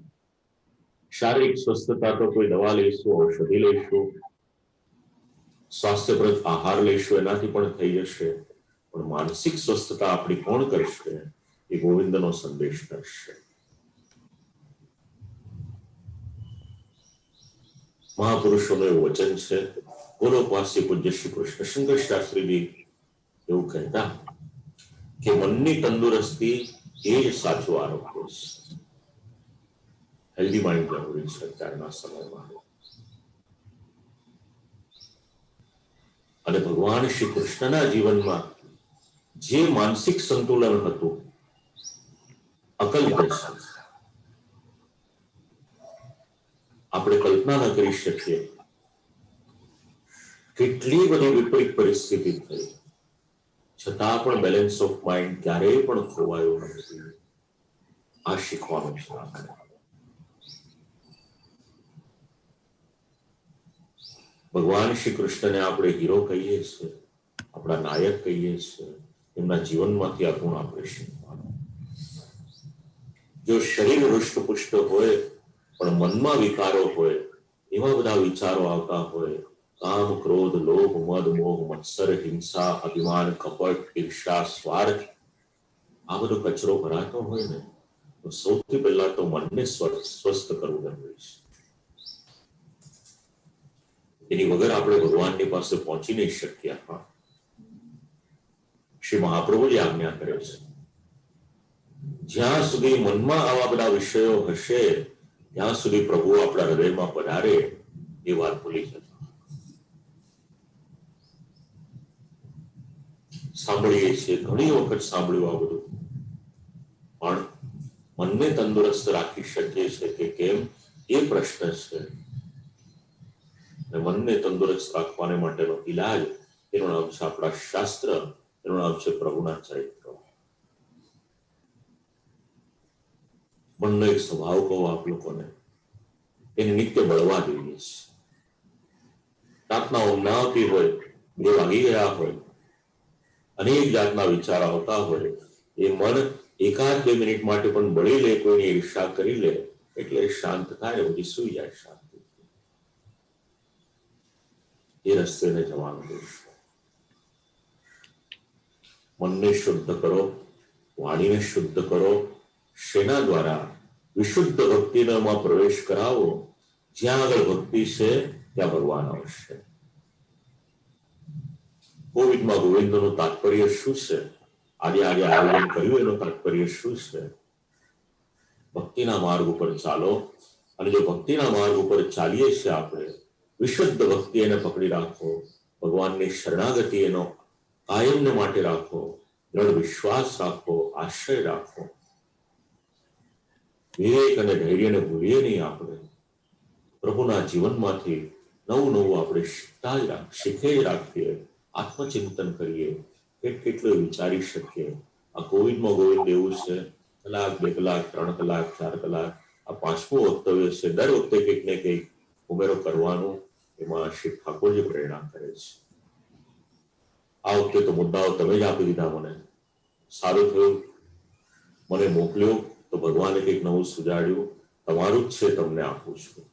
શારીરિક સ્વસ્થતા તો કોઈ દવા લઈશું, ઔષધિ લઈશું, સ્વાસ્થ્યપ્રદ આહાર લઈશું, એનાથી પણ થઈ જશે. પણ માનસિક સ્વસ્થતા આપણી કોણ કરશે? એ ગોવિંદનો સંદેશ કરશે. મહાપુરુષોનું એવું વચન છે. ગોલોકવાસી પૂજ્ય શ્રી કૃષ્ણશંકર શાસ્ત્રીજી એવું કહેતા કે મનની તંદુરસ્તી એ જ સાચું આરોગ્ય છે. હેલ્ધી માઇન્ડ જરૂરી છે અત્યારના સમયમાં. અને ભગવાન શ્રી કૃષ્ણના જીવનમાં જે માનસિક સંતુલન હતું, અકલ્પ્ય છે. આપણે કલ્પના ન કરી શકીએ. કેટલી બધી વિપરીત પરિસ્થિતિ થઈ, છતાં પણ બેલેન્સ ઓફ માઇન્ડ ક્યારેય પણ ખોવાયો નથી. આ શીખવાનું છે આપણે. ભગવાન શ્રી કૃષ્ણને આપણે હીરો કહીએ છીએ, આપણા નાયક કહીએ છીએ. એમના જીવનમાંથી આ ગુણ આપણે શીખવાનું. જો શરીર હૃષ્ટપુષ્ટ હોય પણ મનમાં વિકારો હોય, એવા બધા વિચારો આવતા હોય, કામ, ક્રોધ, લોભ, મદ, મોહ, મત્સર, હિંસા, અભિમાન, કપટ, ઈર્ષા, સ્વાર્થ, આ બધો કચરો ભરાતો હોય ને, તો સૌથી પહેલા તો મનને સ્વસ્થ કરવું જરૂરી છે. એની વગર આપણે ભગવાનની પાસે પહોંચી નહીં શકીએ. શ્રી મહાપ્રભુજી આજ્ઞા કરે છે, જ્યાં સુધી મનમાં આવા બધા વિષયો હશે, ત્યાં સુધી પ્રભુ આપણા હૃદયમાં પધારે એ વાત ભૂલી જતા. સાંભળીએ છીએ, ઘણી વખત સાંભળ્યું આ બધું, પણ મનને તંદુરસ્ત રાખી શકીએ છીએ કે કેમ, એ પ્રશ્ન છે. મનને તંદુરસ્ત રાખવાને માટેનો ઈલાજ, એનું નામ છે આપણા શાસ્ત્ર, એનું નામ છે પ્રભુના ચરિત્રો. મનનો એક સ્વભાવ કહો આપ લોકોને, એને નિત્ય બળવા જોઈએ છે. રાતના ઊંઘ ના આવતી હોય, 2 વાગી ગયા હોય, અનેક જાતના વિચાર આવતા હોય, એ મન એકાદ 2 મિનિટ માટે પણ બળી લે, કોઈની ઈર્ષા કરી લે, એટલે શાંત થાય, પછી સુઈ જાય શાંતિ. એ રસ્તે જવાનું દઈશું. મનને શુદ્ધ કરો, વાણીને શુદ્ધ કરો. શેના દ્વારા? વિશુદ્ધ ભક્તિમાં પ્રવેશ કરાવો. જ્યાં આગળ ભક્તિ છે ત્યાં ભગવાન આવશે. કોવિડમાં ગોવિંદનું તાત્પર્ય શું છે? આજે આયોજન કર્યું એનો તાત્પર્ય શું છે? ભક્તિના માર્ગ ઉપર ચાલો, અને જો ભક્તિના માર્ગ ઉપર ચાલીએ છીએ આપણે, વિશુદ્ધ ભક્તિ એને પકડી રાખો, ભગવાનની શરણાગતિ એનો કાયમને માટે રાખો, દ્રઢ વિશ્વાસ રાખો, આશ્રય રાખો, વિવેક અને ધૈર્યને ભૂલીએ નહીં. આપણે પ્રભુના જીવનમાંથી નવું આપણે શીખે જ રાખીએ, આત્મચિંતન કરીએ, કેટલું વિચારી શકીએ. આ કોવિડમાં ગોવિંદ એવું છે, કલાક, 2 કલાક, 3 કલાક, 4 કલાક, આ 5મું વક્તવ્ય છે. દર વખતે કંઈક ને કંઈક ઉમેરો કરવાનું એમાં શ્રી ઠાકોરજી પ્રેરણા કરે છે. આ વખતે તો મુદ્દાઓ તમે જ આપી દીધા મને. સારું થયું, મને મોકલ્યો તો ભગવાને કંઈક નવું સુજાડ્યું. તમારું જ છે, તમને આપું છું.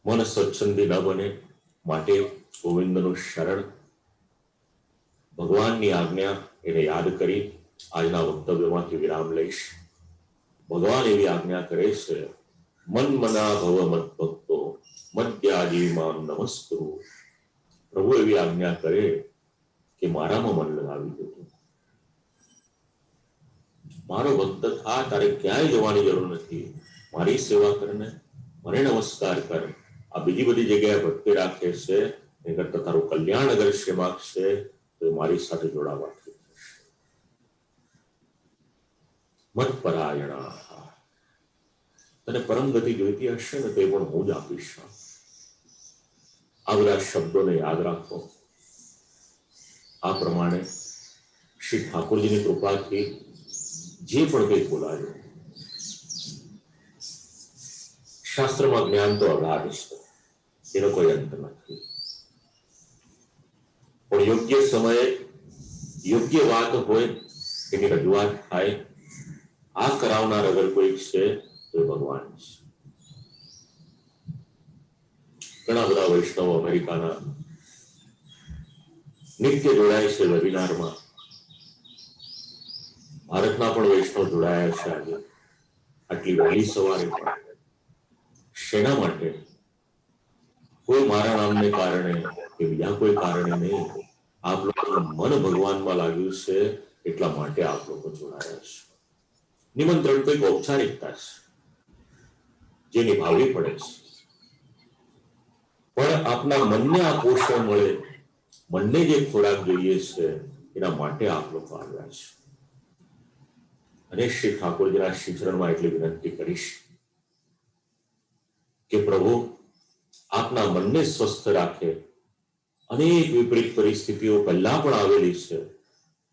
મન સ્વચ્છંદી ન બને માટે ગોવિંદનું શરણ, ભગવાનની આજ્ઞા એને યાદ કરી આજના વક્તવ્યમાંથી વિરામ લઈશ. ભગવાન એવી આજ્ઞા કરે છે, મન મના ભવ મત ભક્તો મધ્યાજી મામ નમસ્કુરુ. પ્રભુ એવી આજ્ઞા કરે કે મારામાં મન લગાવી દેતું, મારો ભક્ત થા, તારે ક્યાંય જવાની જરૂર નથી. મારી સેવા કરને, મને નમસ્કાર કર. આ બીજી બધી જગ્યાએ ભક્તિ રાખે છે, એ કરતા તારું કલ્યાણ અગર છે માગશે તો મારી સાથે જોડાવાથી થશે. મત પરાયણા, તને પરમ ગતિ જોઈતી હશે ને, તે પણ હું જ આપીશ. આ બધા શબ્દોને યાદ રાખો. આ પ્રમાણે શ્રી ઠાકોરજીની કૃપાથી જે પણ કંઈક બોલાયો, શાસ્ત્રમાં જ્ઞાન તો અગાધ છે, એનો કોઈ અંત નથી. પણ યોગ્ય સમયે યોગ્ય વાત હોય એની રજૂઆત થાય. આ કરાવનાર અગર કોઈ છે તો ભગવાન છે. ઘણા બધા વૈષ્ણવો અમેરિકાના નિત્ય જોડાય છે વેબિનારમાં. ભારતના પણ વૈષ્ણવ જોડાયા છે આજે આટલી વહેલી સવારે પણ. શેના માટે? કોઈ મારા નામને કારણે કે બીજા કોઈ કારણે નહીં, આપ લોકોનું મન ભગવાનમાં લાગ્યું છે એટલા માટે આપ લોકો જોડાયા છે. નિમંત્રણ કોઈક ઔપચારિકતા છે જે નિભાવવી પડે છે, પણ આપના મનને આ પોષણ મળે, મનને જે ખોરાક જોઈએ છે એના માટે આપ લોકો આવ્યા છે. અને શ્રી ઠાકોરજીના શ્રી ચરણમાં એટલી વિનંતી કરીશ કે પ્રભુ આપના મનને સ્વસ્થ રાખે. અનેક વિપરીત પરિસ્થિતિઓ પહેલા પણ આવેલી છે.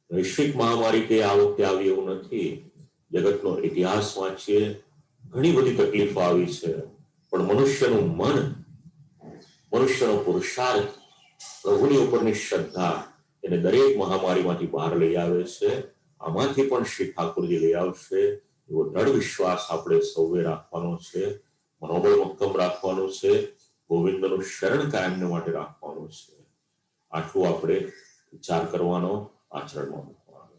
વૈશ્વિક મહામારી કે આ વખતે આવી એવું નથી. જગતનો ઇતિહાસ વાંચીએ, ઘણી બધી તકલીફો આવી છે, પણ મનુષ્યનું મન, મનુષ્યનો પુરુષાર્થ, પ્રભુની ઉપરની શ્રદ્ધા એને દરેક મહામારીમાંથી બહાર લઈ આવે છે. આમાંથી પણ શ્રી ઠાકોરજી લઈ આવશે એવો દ્રઢ વિશ્વાસ આપણે સૌએ રાખવાનો છે, મનોબળ મક્કમ રાખવાનું છે, ગોવિંદનું શરણ કાયમને માટે રાખવાનું છે. આટલું આપણે વિચાર કરવાનો, આચરણમાં મૂકવાનો.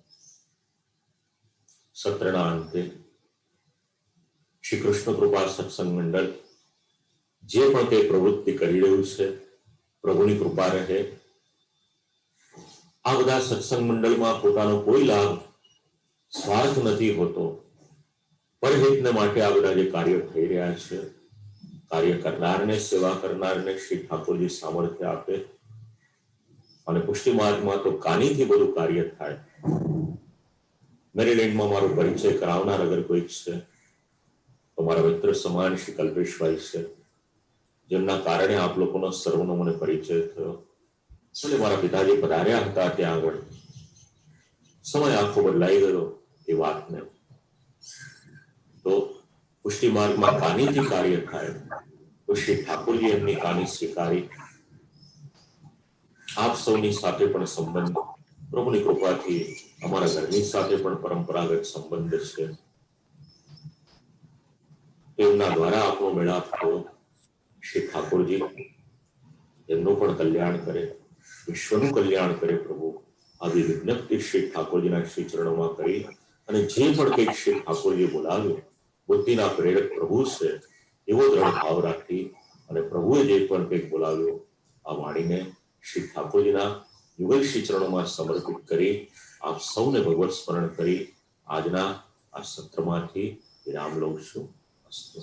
સત્રના અંતે શ્રી કૃષ્ણ કૃપા સત્સંગ મંડળ જે પણ તે પ્રવૃત્તિ કરી રહ્યું છે, પ્રભુની કૃપા રહે. આ બધા સત્સંગ મંડળમાં પોતાનો કોઈ લાભ, સ્વાર્થ નથી હોતો. પરહિતને માટે આ બધા જે કાર્ય થઈ રહ્યા છે, કાર્ય કરનારને, સેવા કરનારને શ્રી ઠાકોરજી સામર્થ્ય આપે. અને પુષ્ટિ માર્ગમાં તો કાનીથી બધું કાર્ય થાય. મેરીલેન્ડમાં મારો પરિચય કરાવનાર અગર કોઈક છે તો મારા મિત્ર સમાન શ્રી કલ્પેશભાઈ છે, જેમના કારણે આપ લોકોનો સર્વનો મને પરિચય થયો. એટલે મારા પિતાજી પધાર્યા હતા ત્યાં આગળ, સમય આખો બદલાઈ ગયો એ વાતને. તો પુષ્ટિ માર્ગમાં કાનીથી કાર્ય થાય તો શ્રી ઠાકોરજી એમની કાની સ્વીકારી. આપ સૌની સાથે પણ સંબંધ, પ્રભુની કૃપાથી અમારા ઘરની સાથે પણ પરંપરાગત સંબંધ છે. તેમના દ્વારા આપણો મેળાપ થયો. શ્રી ઠાકોરજી એમનું પણ કલ્યાણ કરે, વિશ્વનું કલ્યાણ કરે પ્રભુ. આવી વિજ્ઞપ્તિ શ્રી ઠાકોરજીના શ્રી ચરણોમાં કરી અને જે પણ કંઈક શ્રી ઠાકોરજી બોલાવ્યું, બુદ્ધિના પ્રેરક પ્રભુ છે એવો દ્રઢ ભાવ રાખી અને પ્રભુએ જે પણ કંઈક બોલાવ્યું આ વાણીને શ્રી ઠાકોરજીના યુગલશ્રી ચરણોમાં સમર્પિત કરી આપ સૌને ભગવત સ્મરણ કરી આજના આ સત્રમાંથી વિરામ લઉં છું. અસ્તુ.